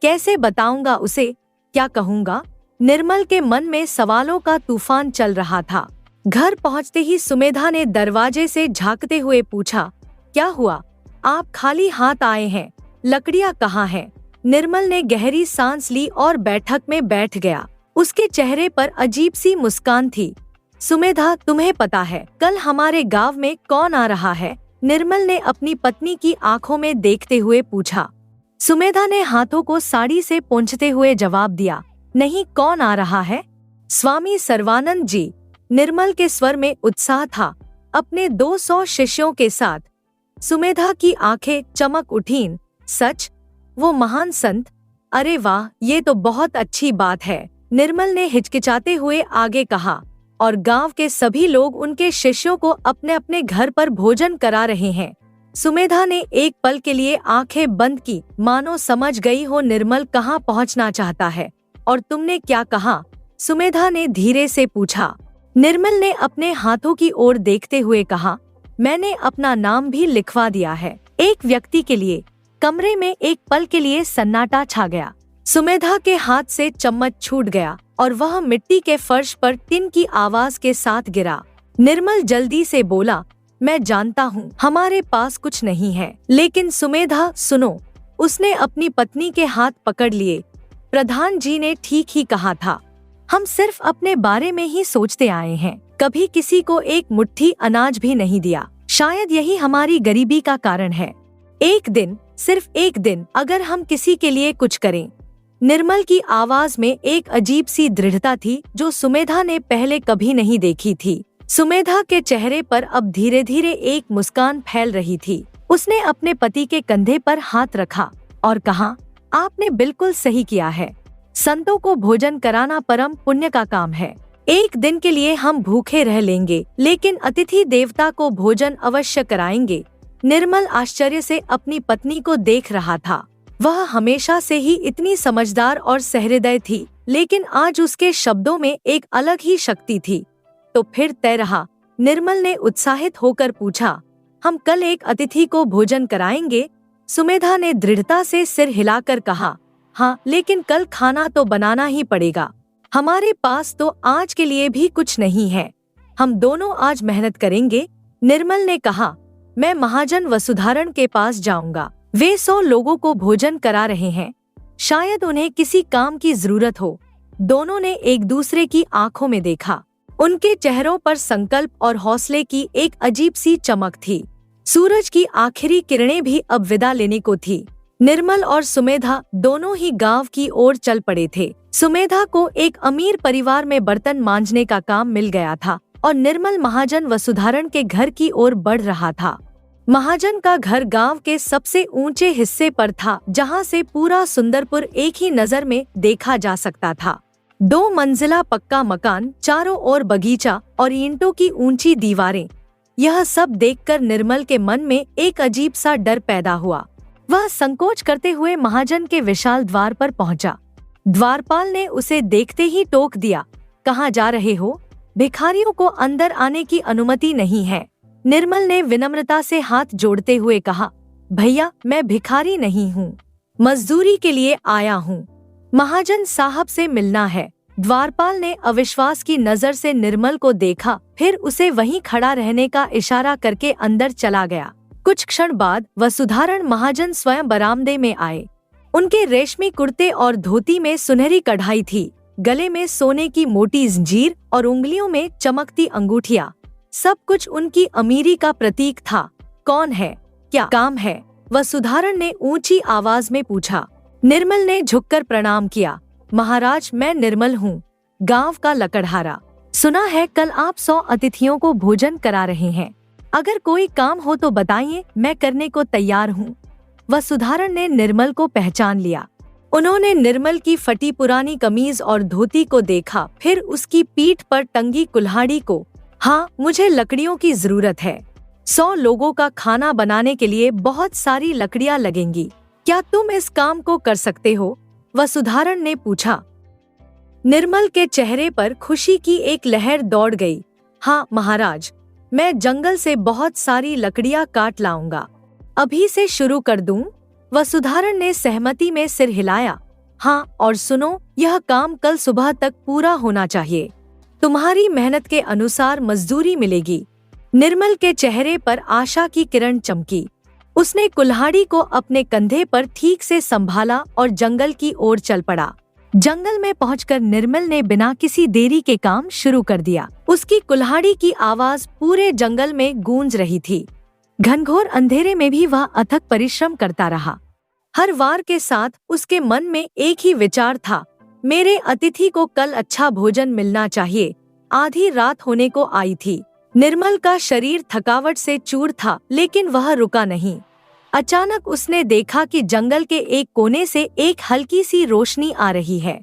कैसे बताऊंगा उसे, क्या कहूंगा? निर्मल के मन में सवालों का तूफान चल रहा था। घर पहुंचते ही सुमेधा ने दरवाजे से झांकते हुए पूछा, क्या हुआ? आप खाली हाथ आए हैं, लकड़ियां कहाँ हैं? निर्मल ने गहरी सांस ली और बैठक में बैठ गया। उसके चेहरे पर अजीब सी मुस्कान थी। सुमेधा, तुम्हें पता है कल हमारे गांव में कौन आ रहा है? निर्मल ने अपनी पत्नी की आंखों में देखते हुए पूछा। सुमेधा ने हाथों को साड़ी से पोंछते हुए जवाब दिया, नहीं, कौन आ रहा है? स्वामी सर्वानंद जी। निर्मल के स्वर में उत्साह था। अपने 200 शिष्यों के साथ। सुमेधा की आंखें चमक उठीं। सच? वो महान संत? अरे वाह, ये तो बहुत अच्छी बात है। निर्मल ने हिचकिचाते हुए आगे कहा, और गांव के सभी लोग उनके शिष्यों को अपने अपने घर पर भोजन करा रहे हैं। सुमेधा ने एक पल के लिए आंखें बंद की, मानो समझ गई हो निर्मल कहाँ पहुंचना चाहता है। और तुमने क्या कहा? सुमेधा ने धीरे से पूछा। निर्मल ने अपने हाथों की ओर देखते हुए कहा, मैंने अपना नाम भी लिखवा दिया है। एक व्यक्ति के लिए। कमरे में एक पल के लिए सन्नाटा छा गया। सुमेधा के हाथ से चम्मच छूट गया और वह मिट्टी के फर्श पर टिन की आवाज के साथ गिरा। निर्मल जल्दी से बोला, मैं जानता हूँ हमारे पास कुछ नहीं है, लेकिन सुमेधा सुनो। उसने अपनी पत्नी के हाथ पकड़ लिए। प्रधान जी ने ठीक ही कहा था, हम सिर्फ अपने बारे में ही सोचते आए हैं, कभी किसी को एक मुट्ठी अनाज भी नहीं दिया। शायद यही हमारी गरीबी का कारण है। एक दिन, सिर्फ एक दिन, अगर हम किसी के लिए कुछ करें। निर्मल की आवाज में एक अजीब सी दृढ़ता थी जो सुमेधा ने पहले कभी नहीं देखी थी। सुमेधा के चेहरे पर अब धीरे धीरे एक मुस्कान फैल रही थी। उसने अपने पति के कंधे पर हाथ रखा और कहा, आपने बिल्कुल सही किया है। संतों को भोजन कराना परम पुण्य का काम है। एक दिन के लिए हम भूखे रह लेंगे, लेकिन अतिथि देवता को भोजन अवश्य कराएंगे। निर्मल आश्चर्य से अपनी पत्नी को देख रहा था। वह हमेशा से ही इतनी समझदार और सहृदय थी, लेकिन आज उसके शब्दों में एक अलग ही शक्ति थी। तो फिर तय रहा। निर्मल ने उत्साहित होकर पूछा, हम कल एक अतिथि को भोजन कराएंगे? सुमेधा ने दृढ़ता से सिर हिलाकर कहा, हाँ, लेकिन कल खाना तो बनाना ही पड़ेगा। हमारे पास तो आज के लिए भी कुछ नहीं है। हम दोनों आज मेहनत करेंगे। निर्मल ने कहा, मैं महाजन वसुधारण के पास जाऊंगा। वे 100 लोगों को भोजन करा रहे हैं। शायद उन्हें किसी काम की जरूरत हो। दोनों ने एक दूसरे की आंखों में देखा। उनके चेहरों पर संकल्प और हौसले की एक अजीब सी चमक थी। सूरज की आखिरी किरणें भी अब विदा लेने को थी। निर्मल और सुमेधा दोनों ही गांव की ओर चल पड़े थे। सुमेधा को एक अमीर परिवार में बर्तन मांजने का काम मिल गया था और निर्मल महाजन वसुधारण के घर की ओर बढ़ रहा था। महाजन का घर गांव के सबसे ऊंचे हिस्से पर था, जहां से पूरा सुंदरपुर एक ही नजर में देखा जा सकता था। 2 मंजिला पक्का मकान, चारों ओर बगीचा और ईंटों की ऊंची दीवारें। यह सब देखकर निर्मल के मन में एक अजीब सा डर पैदा हुआ। वह संकोच करते हुए महाजन के विशाल द्वार पर पहुंचा। द्वारपाल ने उसे देखते ही टोक दिया, कहाँ जा रहे हो? भिखारियों को अंदर आने की अनुमति नहीं है। निर्मल ने विनम्रता से हाथ जोड़ते हुए कहा, भैया, मैं भिखारी नहीं हूँ, मजदूरी के लिए आया हूँ। महाजन साहब से मिलना है। द्वारपाल ने अविश्वास की नजर से निर्मल को देखा, फिर उसे वहीं खड़ा रहने का इशारा करके अंदर चला गया। कुछ क्षण बाद वसुधारण महाजन स्वयं बरामदे में आए। उनके रेशमी कुर्ते और धोती में सुनहरी कढ़ाई थी, गले में सोने की मोटी जंजीर और उंगलियों में चमकती अंगूठियां। सब कुछ उनकी अमीरी का प्रतीक था। कौन है? क्या काम है? वसुधारण ने ऊंची आवाज में पूछा। निर्मल ने झुककर प्रणाम किया। महाराज, मैं निर्मल हूँ, गांव का लकड़हारा। सुना है कल आप 100 अतिथियों को भोजन करा रहे हैं। अगर कोई काम हो तो बताइए, मैं करने को तैयार हूँ। वसुधारण ने निर्मल को पहचान लिया। उन्होंने निर्मल की फटी पुरानी कमीज और धोती को देखा, फिर उसकी पीठ पर टंगी कुल्हाड़ी को। हाँ, मुझे लकड़ियों की जरूरत है। 100 लोगों का खाना बनाने के लिए बहुत सारी लकड़ियाँ लगेंगी। क्या तुम इस काम को कर सकते हो? वसुधारण ने पूछा। निर्मल के चेहरे पर खुशी की एक लहर दौड़ गई। हाँ महाराज, मैं जंगल से बहुत सारी लकड़ियाँ काट लाऊंगा। अभी से शुरू कर दूं? वसुधारण ने सहमति में सिर हिलाया। हाँ, और सुनो, यह काम कल सुबह तक पूरा होना चाहिए। तुम्हारी मेहनत के अनुसार मजदूरी मिलेगी। निर्मल के चेहरे पर आशा की किरण चमकी। उसने कुल्हाड़ी को अपने कंधे पर ठीक से संभाला और जंगल की ओर चल पड़ा। जंगल में पहुंचकर निर्मल ने बिना किसी देरी के काम शुरू कर दिया। उसकी कुल्हाड़ी की आवाज पूरे जंगल में गूंज रही थी। घनघोर अंधेरे में भी वह अथक परिश्रम करता रहा। हर वार के साथ उसके मन में एक ही विचार था, मेरे अतिथि को कल अच्छा भोजन मिलना चाहिए। आधी रात होने को आई थी। निर्मल का शरीर थकावट से चूर था, लेकिन वह रुका नहीं। अचानक उसने देखा कि जंगल के एक कोने से एक हल्की सी रोशनी आ रही है।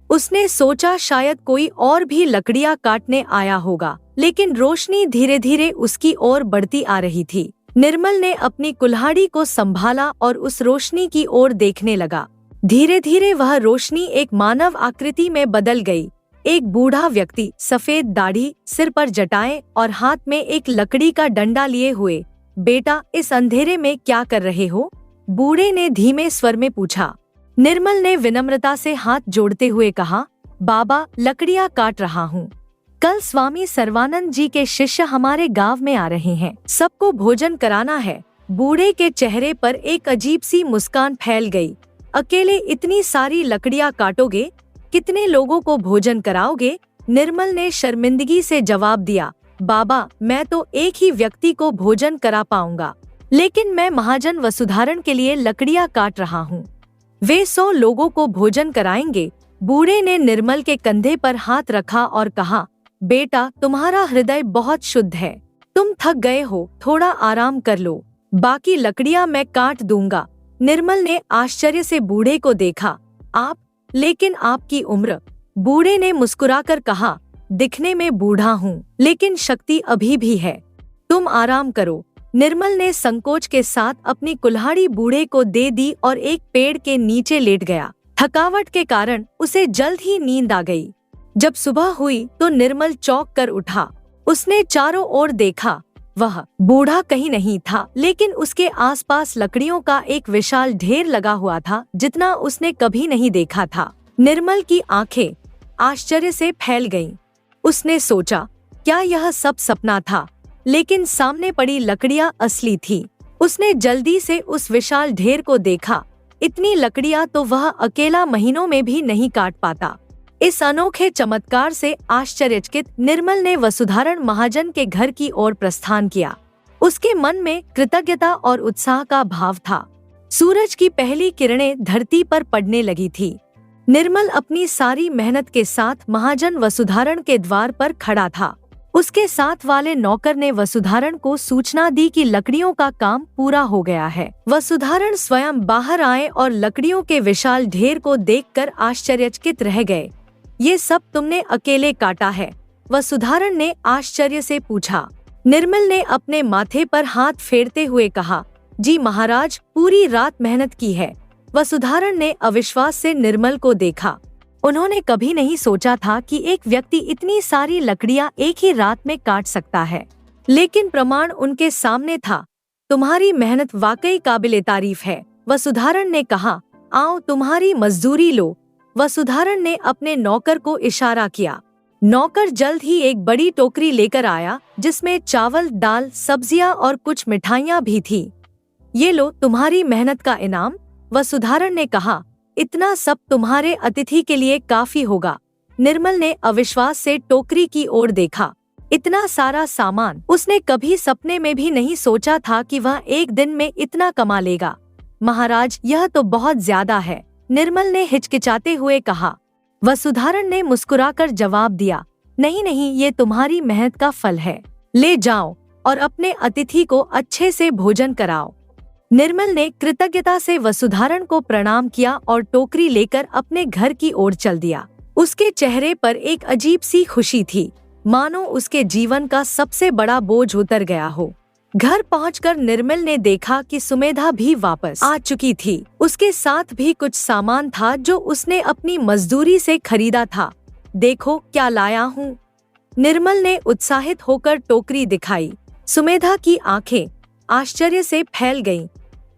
उसने सोचा शायद कोई और भी लकड़ियां काटने आया होगा, लेकिन रोशनी धीरे धीरे उसकी ओर बढ़ती आ रही थी। निर्मल ने अपनी कुल्हाड़ी को संभाला और उस रोशनी की ओर देखने लगा। धीरे धीरे वह रोशनी एक मानव आकृति में बदल गई। एक बूढ़ा व्यक्ति, सफेद दाढ़ी, सिर पर जटाएं और हाथ में एक लकड़ी का डंडा लिए हुए। बेटा, इस अंधेरे में क्या कर रहे हो? बूढ़े ने धीमे स्वर में पूछा। निर्मल ने विनम्रता से हाथ जोड़ते हुए कहा, बाबा, लकड़ियां काट रहा हूँ। कल स्वामी सर्वानंद जी के शिष्य हमारे गांव में आ रहे हैं। सबको भोजन कराना है। बूढ़े के चेहरे पर एक अजीब सी मुस्कान फैल गई। अकेले इतनी सारी लकड़ियां काटोगे? कितने लोगों को भोजन कराओगे? निर्मल ने शर्मिंदगी से जवाब दिया, बाबा, मैं तो एक ही व्यक्ति को भोजन करा पाऊंगा, लेकिन मैं महाजन वसुधारण के लिए लकड़ियां काट रहा हूँ। वे 100 लोगों को भोजन कराएंगे। बूढ़े ने निर्मल के कंधे पर हाथ रखा और कहा, बेटा, तुम्हारा हृदय बहुत शुद्ध है। तुम थक गए हो, थोड़ा आराम कर लो। बाकी लकड़ियां मैं काट दूंगा। निर्मल ने आश्चर्य से बूढ़े को देखा। आप लेकिन आपकी उम्र? बूढ़े ने मुस्कुराकर कहा, दिखने में बूढ़ा हूँ, लेकिन शक्ति अभी भी है। तुम आराम करो। निर्मल ने संकोच के साथ अपनी कुल्हाड़ी बूढ़े को दे दी और एक पेड़ के नीचे लेट गया। थकावट के कारण उसे जल्द ही नींद आ गई। जब सुबह हुई तो निर्मल चौंक कर उठा। उसने चारों ओर देखा। वह बूढ़ा कहीं नहीं था, लेकिन उसके आसपास लकड़ियों का एक विशाल ढेर लगा हुआ था, जितना उसने कभी नहीं देखा था। निर्मल की आंखें आश्चर्य से फैल गईं। उसने सोचा, क्या यह सब सपना था? लेकिन सामने पड़ी लकड़ियां असली थी। उसने जल्दी से उस विशाल ढेर को देखा। इतनी लकड़ियां तो वह अकेला महीनों में भी नहीं काट पाता। इस अनोखे चमत्कार से आश्चर्यचकित निर्मल ने वसुधारण महाजन के घर की ओर प्रस्थान किया। उसके मन में कृतज्ञता और उत्साह का भाव था। सूरज की पहली किरणें धरती पर पड़ने लगी थी। निर्मल अपनी सारी मेहनत के साथ महाजन वसुधारण के द्वार पर खड़ा था। उसके साथ वाले नौकर ने वसुधारण को सूचना दी कि लकड़ियों का काम पूरा हो गया है। वसुधारण स्वयं बाहर आए और लकड़ियों के विशाल ढेर को देखकर आश्चर्यचकित रह गए। ये सब तुमने अकेले काटा है? वसुधारण ने आश्चर्य से पूछा। निर्मल ने अपने माथे पर हाथ फेरते हुए कहा, जी महाराज, पूरी रात मेहनत की है। वसुधारण ने अविश्वास से निर्मल को देखा। उन्होंने कभी नहीं सोचा था कि एक व्यक्ति इतनी सारी लकड़ियां एक ही रात में काट सकता है, लेकिन प्रमाण उनके सामने था। तुम्हारी मेहनत वाकई काबिले तारीफ है। वसुधारण ने कहा, आओ तुम्हारी मजदूरी लो। वसुधारण ने अपने नौकर को इशारा किया। नौकर जल्द ही एक बड़ी टोकरी लेकर आया, जिसमें चावल, दाल, सब्जियां और कुछ मिठाइयां भी थी। ये लो तुम्हारी मेहनत का इनाम। वसुधारण ने कहा, इतना सब तुम्हारे अतिथि के लिए काफी होगा। निर्मल ने अविश्वास से टोकरी की ओर देखा। इतना सारा सामान उसने कभी सपने में भी नहीं सोचा था कि वह एक दिन में इतना कमा लेगा। महाराज, यह तो बहुत ज्यादा है, निर्मल ने हिचकिचाते हुए कहा। वसुधारण ने मुस्कुराकर जवाब दिया, नहीं नहीं, ये तुम्हारी मेहनत का फल है। ले जाओ और अपने अतिथि को अच्छे से भोजन कराओ। निर्मल ने कृतज्ञता से वसुधारण को प्रणाम किया और टोकरी लेकर अपने घर की ओर चल दिया। उसके चेहरे पर एक अजीब सी खुशी थी, मानो उसके जीवन का सबसे बड़ा बोझ उतर गया हो। घर पहुंचकर निर्मल ने देखा कि सुमेधा भी वापस आ चुकी थी। उसके साथ भी कुछ सामान था जो उसने अपनी मजदूरी से खरीदा था। देखो क्या लाया हूँ। निर्मल ने उत्साहित होकर टोकरी दिखाई। सुमेधा की आंखें आश्चर्य से फैल गईं।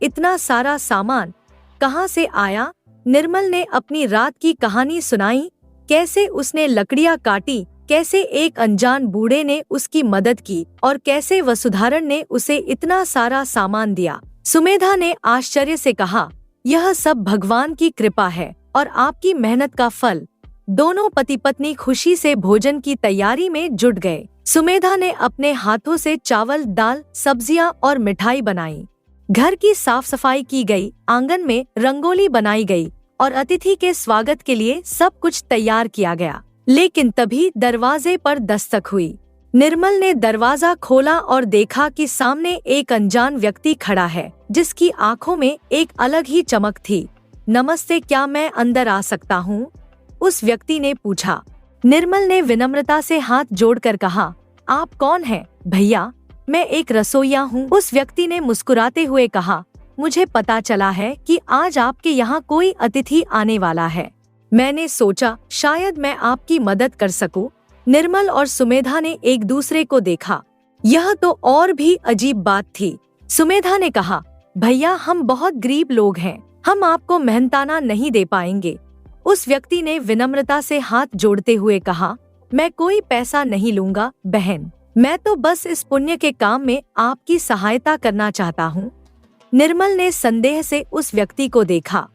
इतना सारा सामान कहाँ से आया? निर्मल ने अपनी रात की कहानी सुनाई, कैसे उसने लकड़ियां काटी, कैसे एक अनजान बूढ़े ने उसकी मदद की और कैसे वसुधारण ने उसे इतना सारा सामान दिया। सुमेधा ने आश्चर्य से कहा, यह सब भगवान की कृपा है और आपकी मेहनत का फल। दोनों पति पत्नी खुशी से भोजन की तैयारी में जुट गए। सुमेधा ने अपने हाथों से चावल, दाल, सब्जियां और मिठाई बनाई। घर की साफ सफाई की गई, आंगन में रंगोली बनाई गई और अतिथि के स्वागत के लिए सब कुछ तैयार किया गया। लेकिन तभी दरवाजे पर दस्तक हुई। निर्मल ने दरवाजा खोला और देखा कि सामने एक अनजान व्यक्ति खड़ा है, जिसकी आंखों में एक अलग ही चमक थी। नमस्ते, क्या मैं अंदर आ सकता हूँ? उस व्यक्ति ने पूछा। निर्मल ने विनम्रता से हाथ जोड़कर कहा, आप कौन हैं? भैया, मैं एक रसोइया हूँ। उस व्यक्ति ने मुस्कुराते हुए कहा, मुझे पता चला है कि आज आपके यहाँ कोई अतिथि आने वाला है। मैंने सोचा शायद मैं आपकी मदद कर सकूं। निर्मल और सुमेधा ने एक दूसरे को देखा। यह तो और भी अजीब बात थी। सुमेधा ने कहा, भैया, हम बहुत गरीब लोग हैं, हम आपको मेहनताना नहीं दे पाएंगे। उस व्यक्ति ने विनम्रता से हाथ जोड़ते हुए कहा, मैं कोई पैसा नहीं लूंगा बहन, मैं तो बस इस पुण्य के काम में आपकी सहायता करना चाहता हूँ। निर्मल ने संदेह से उस व्यक्ति को देखा।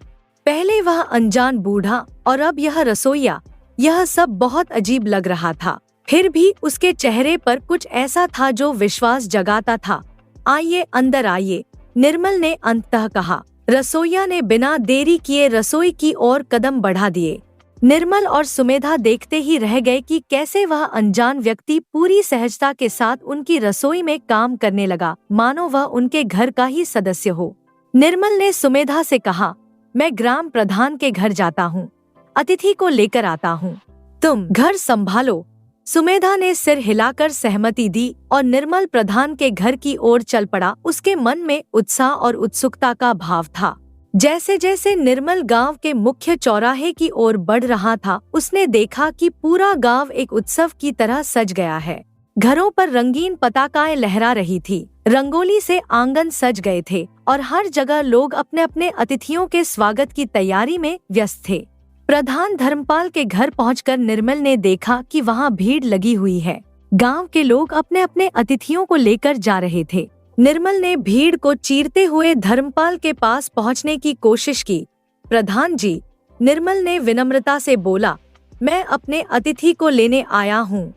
पहले वह अनजान बूढ़ा और अब यह रसोइया, यह सब बहुत अजीब लग रहा था। फिर भी उसके चेहरे पर कुछ ऐसा था जो विश्वास जगाता था। आइए, अंदर आइए, निर्मल ने अंततः कहा। रसोइया ने बिना देरी किए रसोई की ओर कदम बढ़ा दिए। निर्मल और सुमेधा देखते ही रह गए कि कैसे वह अनजान व्यक्ति पूरी सहजता के साथ उनकी रसोई में काम करने लगा, मानो वह उनके घर का ही सदस्य हो। निर्मल ने सुमेधा से कहा, मैं ग्राम प्रधान के घर जाता हूँ, अतिथि को लेकर आता हूँ, तुम घर संभालो। सुमेधा ने सिर हिलाकर सहमति दी और निर्मल प्रधान के घर की ओर चल पड़ा। उसके मन में उत्साह और उत्सुकता का भाव था। जैसे जैसे निर्मल गांव के मुख्य चौराहे की ओर बढ़ रहा था, उसने देखा कि पूरा गांव एक उत्सव की तरह सज गया है। घरों पर रंगीन पताकाएं लहरा रही थी, रंगोली से आंगन सज गए थे और हर जगह लोग अपने अपने अतिथियों के स्वागत की तैयारी में व्यस्त थे। प्रधान धर्मपाल के घर पहुंचकर निर्मल ने देखा कि वहां भीड़ लगी हुई है। गांव के लोग अपने अपने अतिथियों को लेकर जा रहे थे। निर्मल ने भीड़ को चीरते हुए धर्मपाल के पास पहुंचने की कोशिश की। प्रधान जी, निर्मल ने विनम्रता से बोला, मैं अपने अतिथि को लेने आया हूँ।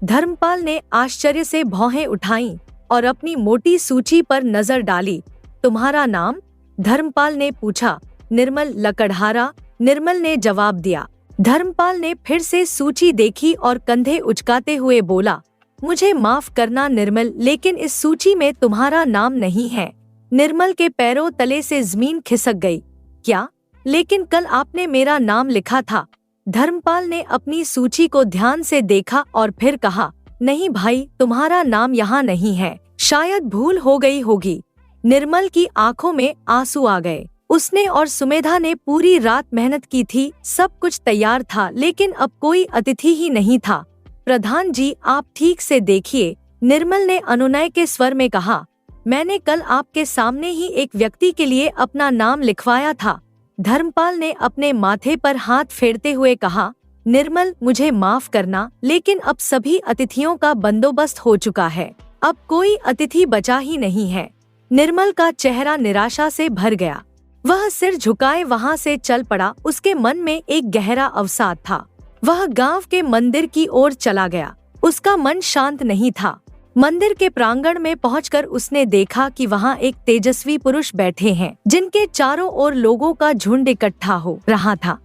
धर्मपाल ने आश्चर्य से भौहें उठाईं और अपनी मोटी सूची पर नजर डाली। तुम्हारा नाम? धर्मपाल ने पूछा। निर्मल लकड़हारा, निर्मल ने जवाब दिया। धर्मपाल ने फिर से सूची देखी और कंधे उचकाते हुए बोला, मुझे माफ करना निर्मल, लेकिन इस सूची में तुम्हारा नाम नहीं है। निर्मल के पैरों तले से जमीन खिसक गई। क्या? लेकिन कल आपने मेरा नाम लिखा था। धर्मपाल ने अपनी सूची को ध्यान से देखा और फिर कहा, नहीं भाई, तुम्हारा नाम यहाँ नहीं है, शायद भूल हो गई होगी। निर्मल की आंखों में आंसू आ गए। उसने और सुमेधा ने पूरी रात मेहनत की थी, सब कुछ तैयार था, लेकिन अब कोई अतिथि ही नहीं था। प्रधान जी, आप ठीक से देखिए, निर्मल ने अनुनय के स्वर में कहा। मैंने कल आपके सामने ही एक व्यक्ति के लिए अपना नाम लिखवाया था। धर्मपाल ने अपने माथे पर हाथ फेरते हुए कहा, निर्मल, मुझे माफ करना, लेकिन अब सभी अतिथियों का बंदोबस्त हो चुका है, अब कोई अतिथि बचा ही नहीं है। निर्मल का चेहरा निराशा से भर गया। वह सिर झुकाए वहां से चल पड़ा। उसके मन में एक गहरा अवसाद था। वह गांव के मंदिर की ओर चला गया। उसका मन शांत नहीं था। मंदिर के प्रांगण में पहुंचकर उसने देखा कि वहां एक तेजस्वी पुरुष बैठे हैं, जिनके चारों ओर लोगों का झुंड इकट्ठा हो रहा था।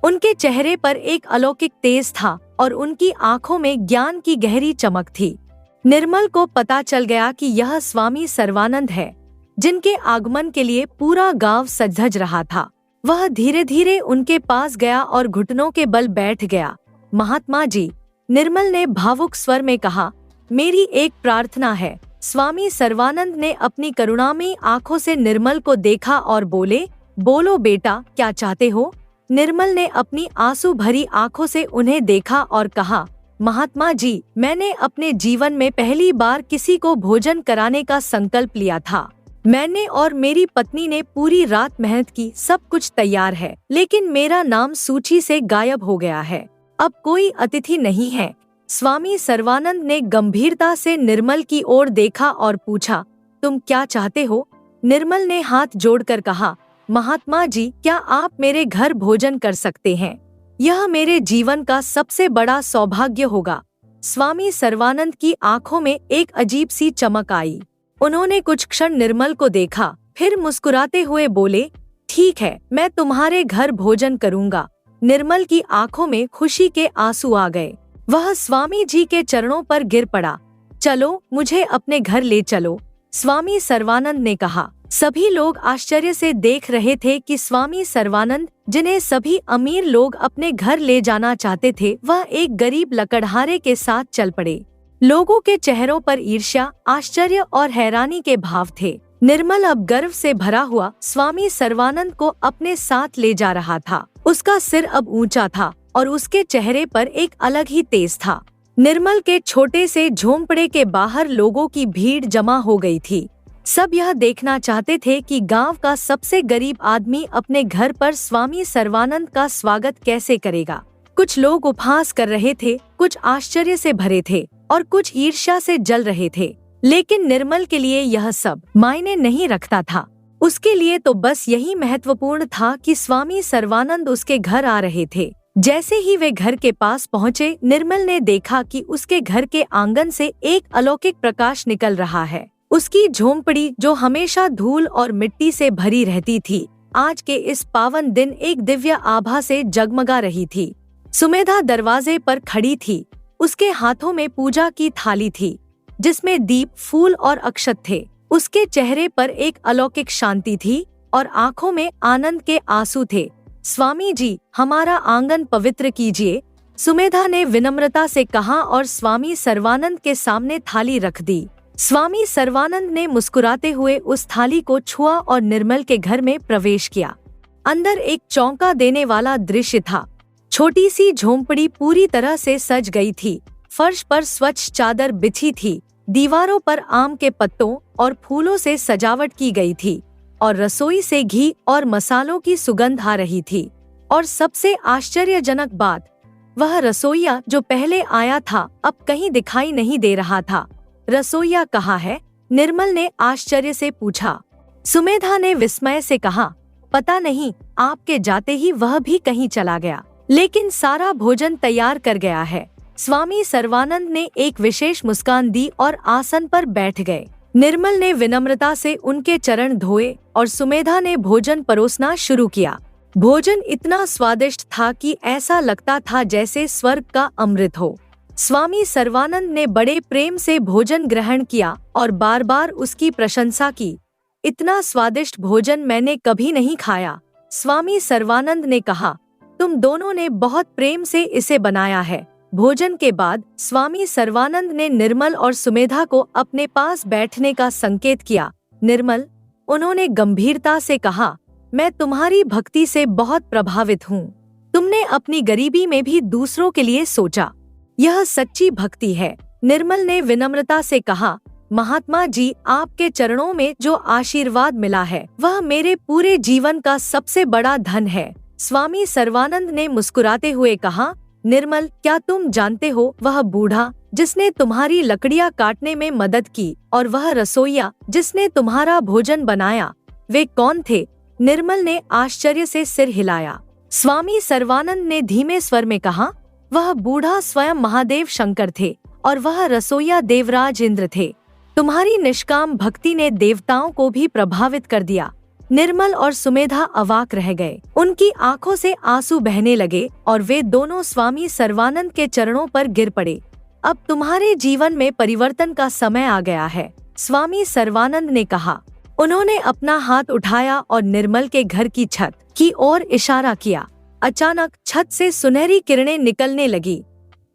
उनके चेहरे पर एक अलौकिक तेज था और उनकी आंखों में ज्ञान की गहरी चमक थी। निर्मल को पता चल गया कि यह स्वामी सर्वानंद है, जिनके आगमन के लिए पूरा गांव सज-धज रहा था। वह धीरे धीरे उनके पास गया और घुटनों के बल बैठ गया। महात्मा जी, निर्मल ने भावुक स्वर में कहा, मेरी एक प्रार्थना है। स्वामी सर्वानंद ने अपनी करुणामयी आंखों से निर्मल को देखा और बोले, बोलो बेटा, क्या चाहते हो? निर्मल ने अपनी आंसू भरी आंखों से उन्हें देखा और कहा, महात्मा जी, मैंने अपने जीवन में पहली बार किसी को भोजन कराने का संकल्प लिया था। मैंने और मेरी पत्नी ने पूरी रात मेहनत की, सब कुछ तैयार है, लेकिन मेरा नाम सूची से गायब हो गया है। अब कोई अतिथि नहीं है। स्वामी सर्वानंद ने गंभीरता से निर्मल की ओर देखा और पूछा, तुम क्या चाहते हो? निर्मल ने हाथ जोड़कर कहा, महात्मा जी, क्या आप मेरे घर भोजन कर सकते हैं? यह मेरे जीवन का सबसे बड़ा सौभाग्य होगा। स्वामी सर्वानंद की आंखों में एक अजीब सी चमक आई। उन्होंने कुछ क्षण निर्मल को देखा, फिर मुस्कुराते हुए बोले, ठीक है, मैं तुम्हारे घर भोजन करूंगा। निर्मल की आंखों में खुशी के आंसू आ गए। वह स्वामी जी के चरणों पर गिर पड़ा। चलो, मुझे अपने घर ले चलो, स्वामी सर्वानंद ने कहा। सभी लोग आश्चर्य से देख रहे थे कि स्वामी सर्वानंद, जिन्हें सभी अमीर लोग अपने घर ले जाना चाहते थे, वह एक गरीब लकड़हारे के साथ चल पड़े। लोगों के चेहरों पर ईर्ष्या, आश्चर्य और हैरानी के भाव थे। निर्मल अब गर्व से भरा हुआ स्वामी सर्वानंद को अपने साथ ले जा रहा था। उसका सिर अब ऊंचा था और उसके चेहरे पर एक अलग ही तेज था। निर्मल के छोटे से झोंपड़े के बाहर लोगों की भीड़ जमा हो गई थी। सब यह देखना चाहते थे कि गांव का सबसे गरीब आदमी अपने घर पर स्वामी सर्वानंद का स्वागत कैसे करेगा। कुछ लोग उपहास कर रहे थे, कुछ आश्चर्य से भरे थे और कुछ ईर्ष्या से जल रहे थे। लेकिन निर्मल के लिए यह सब मायने नहीं रखता था। उसके लिए तो बस यही महत्वपूर्ण था कि स्वामी सर्वानंद उसके घर आ रहे थे। जैसे ही वे घर के पास पहुँचे, निर्मल ने देखा कि उसके घर के आंगन से एक अलौकिक प्रकाश निकल रहा है। उसकी झोंपड़ी, जो हमेशा धूल और मिट्टी से भरी रहती थी, आज के इस पावन दिन एक दिव्य आभा से जगमगा रही थी। सुमेधा दरवाजे पर खड़ी थी। उसके हाथों में पूजा की थाली थी, जिसमें दीप, फूल और अक्षत थे। उसके चेहरे पर एक अलौकिक शांति थी और आंखों में आनंद के आंसू थे। स्वामी जी, हमारा आंगन पवित्र कीजिए। सुमेधा ने विनम्रता से कहा और स्वामी सर्वानंद के सामने थाली रख दी। स्वामी सर्वानंद ने मुस्कुराते हुए उस थाली को छुआ और निर्मल के घर में प्रवेश किया। अंदर एक चौंका देने वाला दृश्य था। छोटी सी झोंपड़ी पूरी तरह से सज गई थी। फर्श पर स्वच्छ चादर बिछी थी, दीवारों पर आम के पत्तों और फूलों से सजावट की गई थी और रसोई से घी और मसालों की सुगंध आ रही थी। और सबसे आश्चर्यजनक बात, वह रसोइया जो पहले आया था अब कहीं दिखाई नहीं दे रहा था। रसोइया कहाँ है? निर्मल ने आश्चर्य से पूछा। सुमेधा ने विस्मय से कहा, पता नहीं, आपके जाते ही वह भी कहीं चला गया, लेकिन सारा भोजन तैयार कर गया है। स्वामी सर्वानंद ने एक विशेष मुस्कान दी और आसन पर बैठ गए। निर्मल ने विनम्रता से उनके चरण धोए और सुमेधा ने भोजन परोसना शुरू किया। भोजन इतना स्वादिष्ट था कि ऐसा लगता था जैसे स्वर्ग का अमृत हो। स्वामी सर्वानंद ने बड़े प्रेम से भोजन ग्रहण किया और बार बार उसकी प्रशंसा की। इतना स्वादिष्ट भोजन मैंने कभी नहीं खाया। स्वामी सर्वानंद ने कहा, तुम दोनों ने बहुत प्रेम से इसे बनाया है। भोजन के बाद स्वामी सर्वानंद ने निर्मल और सुमेधा को अपने पास बैठने का संकेत किया। निर्मल, उन्होंने गंभीरता से कहा, मैं तुम्हारी भक्ति से बहुत प्रभावित हूँ। तुमने अपनी गरीबी में भी दूसरों के लिए सोचा। यह सच्ची भक्ति है। निर्मल ने विनम्रता से कहा, महात्मा जी, आपके चरणों में जो आशीर्वाद मिला है वह मेरे पूरे जीवन का सबसे बड़ा धन है। स्वामी सर्वानंद ने मुस्कुराते हुए कहा, निर्मल, क्या तुम जानते हो वह बूढ़ा जिसने तुम्हारी लकड़ियाँ काटने में मदद की और वह रसोइया जिसने तुम्हारा भोजन बनाया, वे कौन थे? निर्मल ने आश्चर्य से सिर हिलाया। स्वामी सर्वानंद ने धीमे स्वर में कहा, वह बूढ़ा स्वयं महादेव शंकर थे और वह रसोइया देवराज इंद्र थे। तुम्हारी निष्काम भक्ति ने देवताओं को भी प्रभावित कर दिया। निर्मल और सुमेधा अवाक रह गए। उनकी आंखों से आंसू बहने लगे और वे दोनों स्वामी सर्वानंद के चरणों पर गिर पड़े। अब तुम्हारे जीवन में परिवर्तन का समय आ गया है, स्वामी सर्वानंद ने कहा। उन्होंने अपना हाथ उठाया और निर्मल के घर की छत की ओर इशारा किया। अचानक छत से सुनहरी किरणें निकलने लगी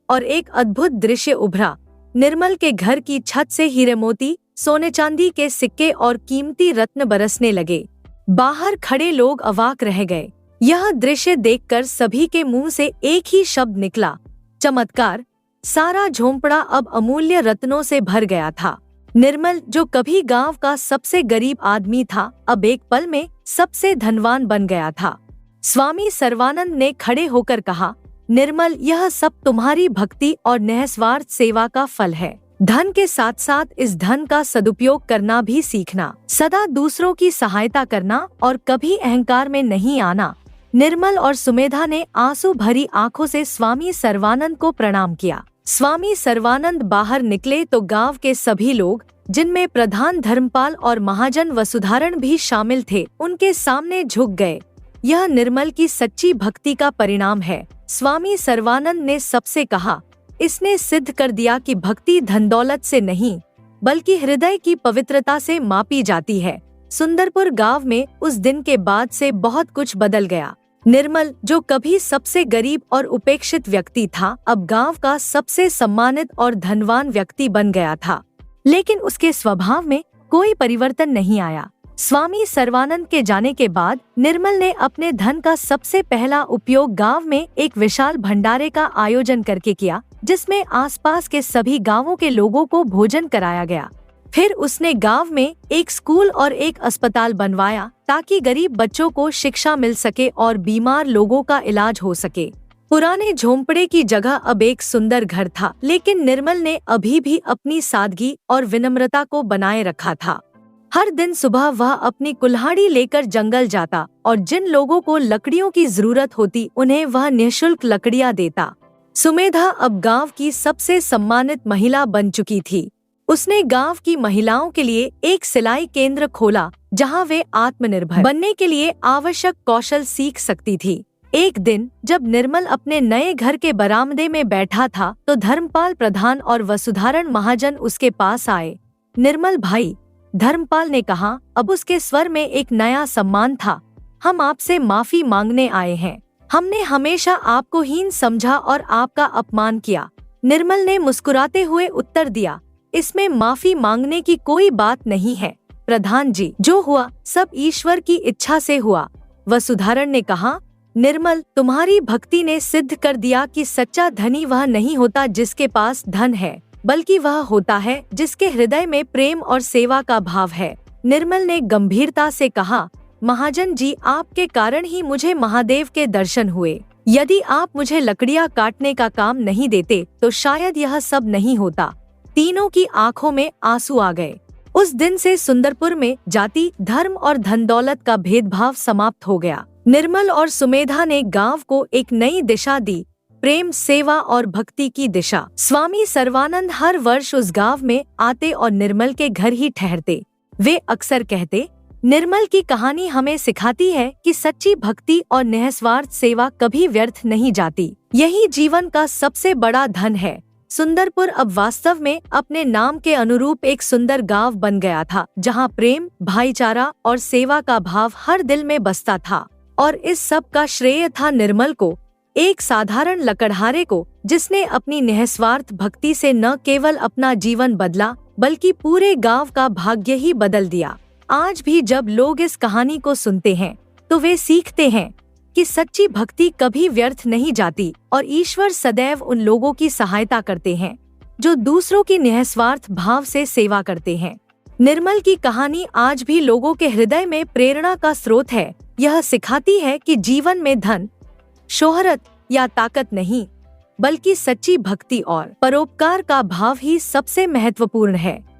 और एक अद्भुत दृश्य उभरा। निर्मल के घर की छत से हीरे मोती, सोने चांदी के सिक्के और कीमती रत्न बरसने लगे। बाहर खड़े लोग अवाक रह गए। यह दृश्य देखकर सभी के मुंह से एक ही शब्द निकला, चमत्कार। सारा झोंपड़ा अब अमूल्य रत्नों से भर गया था। निर्मल, जो कभी गांव का सबसे गरीब आदमी था, अब एक पल में सबसे धनवान बन गया था। स्वामी सर्वानंद ने खड़े होकर कहा, निर्मल, यह सब तुम्हारी भक्ति और निस्वार्थ सेवा का फल है। धन के साथ साथ इस धन का सदुपयोग करना भी सीखना, सदा दूसरों की सहायता करना और कभी अहंकार में नहीं आना। निर्मल और सुमेधा ने आंसू भरी आंखों से स्वामी सर्वानंद को प्रणाम किया। स्वामी सर्वानंद बाहर निकले तो गांव के सभी लोग, जिनमें प्रधान धर्मपाल और महाजन वसुधारण भी शामिल थे, उनके सामने झुक गए। यह निर्मल की सच्ची भक्ति का परिणाम है, स्वामी सर्वानंद ने सबसे कहा। इसने सिद्ध कर दिया कि भक्ति धन दौलत से नहीं, बल्कि हृदय की पवित्रता से मापी जाती है। सुंदरपुर गांव में उस दिन के बाद से बहुत कुछ बदल गया। निर्मल, जो कभी सबसे गरीब और उपेक्षित व्यक्ति था, अब गांव का सबसे सम्मानित और धनवान व्यक्ति बन गया था। लेकिन उसके स्वभाव में कोई परिवर्तन नहीं आया। स्वामी सर्वानंद के जाने के बाद निर्मल ने अपने धन का सबसे पहला उपयोग गांव में एक विशाल भंडारे का आयोजन करके किया, जिसमें आसपास के सभी गांवों के लोगों को भोजन कराया गया। फिर उसने गांव में एक स्कूल और एक अस्पताल बनवाया ताकि गरीब बच्चों को शिक्षा मिल सके और बीमार लोगों का इलाज हो सके। पुराने झोंपड़े की जगह अब एक सुंदर घर था, लेकिन निर्मल ने अभी भी अपनी सादगी और विनम्रता को बनाए रखा था। हर दिन सुबह वह अपनी कुल्हाड़ी लेकर जंगल जाता और जिन लोगों को लकड़ियों की जरूरत होती उन्हें वह निःशुल्क लकड़ियां देता। सुमेधा अब गांव की सबसे सम्मानित महिला बन चुकी थी। उसने गांव की महिलाओं के लिए एक सिलाई केंद्र खोला, जहां वे आत्मनिर्भर बनने के लिए आवश्यक कौशल सीख सकती थी। एक दिन जब निर्मल अपने नए घर के बरामदे में बैठा था, तो धर्मपाल प्रधान और वसुधारण महाजन उसके पास आए। निर्मल भाई, धर्मपाल ने कहा। अब उसके स्वर में एक नया सम्मान था। हम आपसे माफी मांगने आए हैं। हमने हमेशा आपको हीन समझा और आपका अपमान किया। निर्मल ने मुस्कुराते हुए उत्तर दिया, इसमें माफी मांगने की कोई बात नहीं है प्रधान जी, जो हुआ सब ईश्वर की इच्छा से हुआ। वसुधारण ने कहा, निर्मल, तुम्हारी भक्ति ने सिद्ध कर दिया कि सच्चा धनी वह नहीं होता जिसके पास धन है, बल्कि वह होता है जिसके हृदय में प्रेम और सेवा का भाव है। निर्मल ने गंभीरता से कहा, महाजन जी, आपके कारण ही मुझे महादेव के दर्शन हुए। यदि आप मुझे लकड़ियाँ काटने का काम नहीं देते तो शायद यह सब नहीं होता। तीनों की आंखों में आंसू आ गए। उस दिन से सुंदरपुर में जाति, धर्म और धन दौलत का भेदभाव समाप्त हो गया। निर्मल और सुमेधा ने गांव को एक नई दिशा दी, प्रेम, सेवा और भक्ति की दिशा। स्वामी सर्वानंद हर वर्ष उस गांव में आते और निर्मल के घर ही ठहरते। वे अक्सर कहते, निर्मल की कहानी हमें सिखाती है कि सच्ची भक्ति और निस्वार्थ सेवा कभी व्यर्थ नहीं जाती। यही जीवन का सबसे बड़ा धन है। सुंदरपुर अब वास्तव में अपने नाम के अनुरूप एक सुंदर गांव बन गया था, जहां प्रेम, भाईचारा और सेवा का भाव हर दिल में बसता था। और इस सब का श्रेय था निर्मल को, एक साधारण लकड़हारे को, जिसने अपनी निस्वार्थ भक्ति से न केवल अपना जीवन बदला बल्कि पूरे गांव का भाग्य ही बदल दिया। आज भी जब लोग इस कहानी को सुनते हैं तो वे सीखते हैं कि सच्ची भक्ति कभी व्यर्थ नहीं जाती और ईश्वर सदैव उन लोगों की सहायता करते हैं जो दूसरों की निस्वार्थ भाव से सेवा करते हैं। निर्मल की कहानी आज भी लोगों के हृदय में प्रेरणा का स्रोत है। यह सिखाती है कि जीवन में धन, शोहरत या ताकत नहीं, बल्कि सच्ची भक्ति और परोपकार का भाव ही सबसे महत्वपूर्ण है।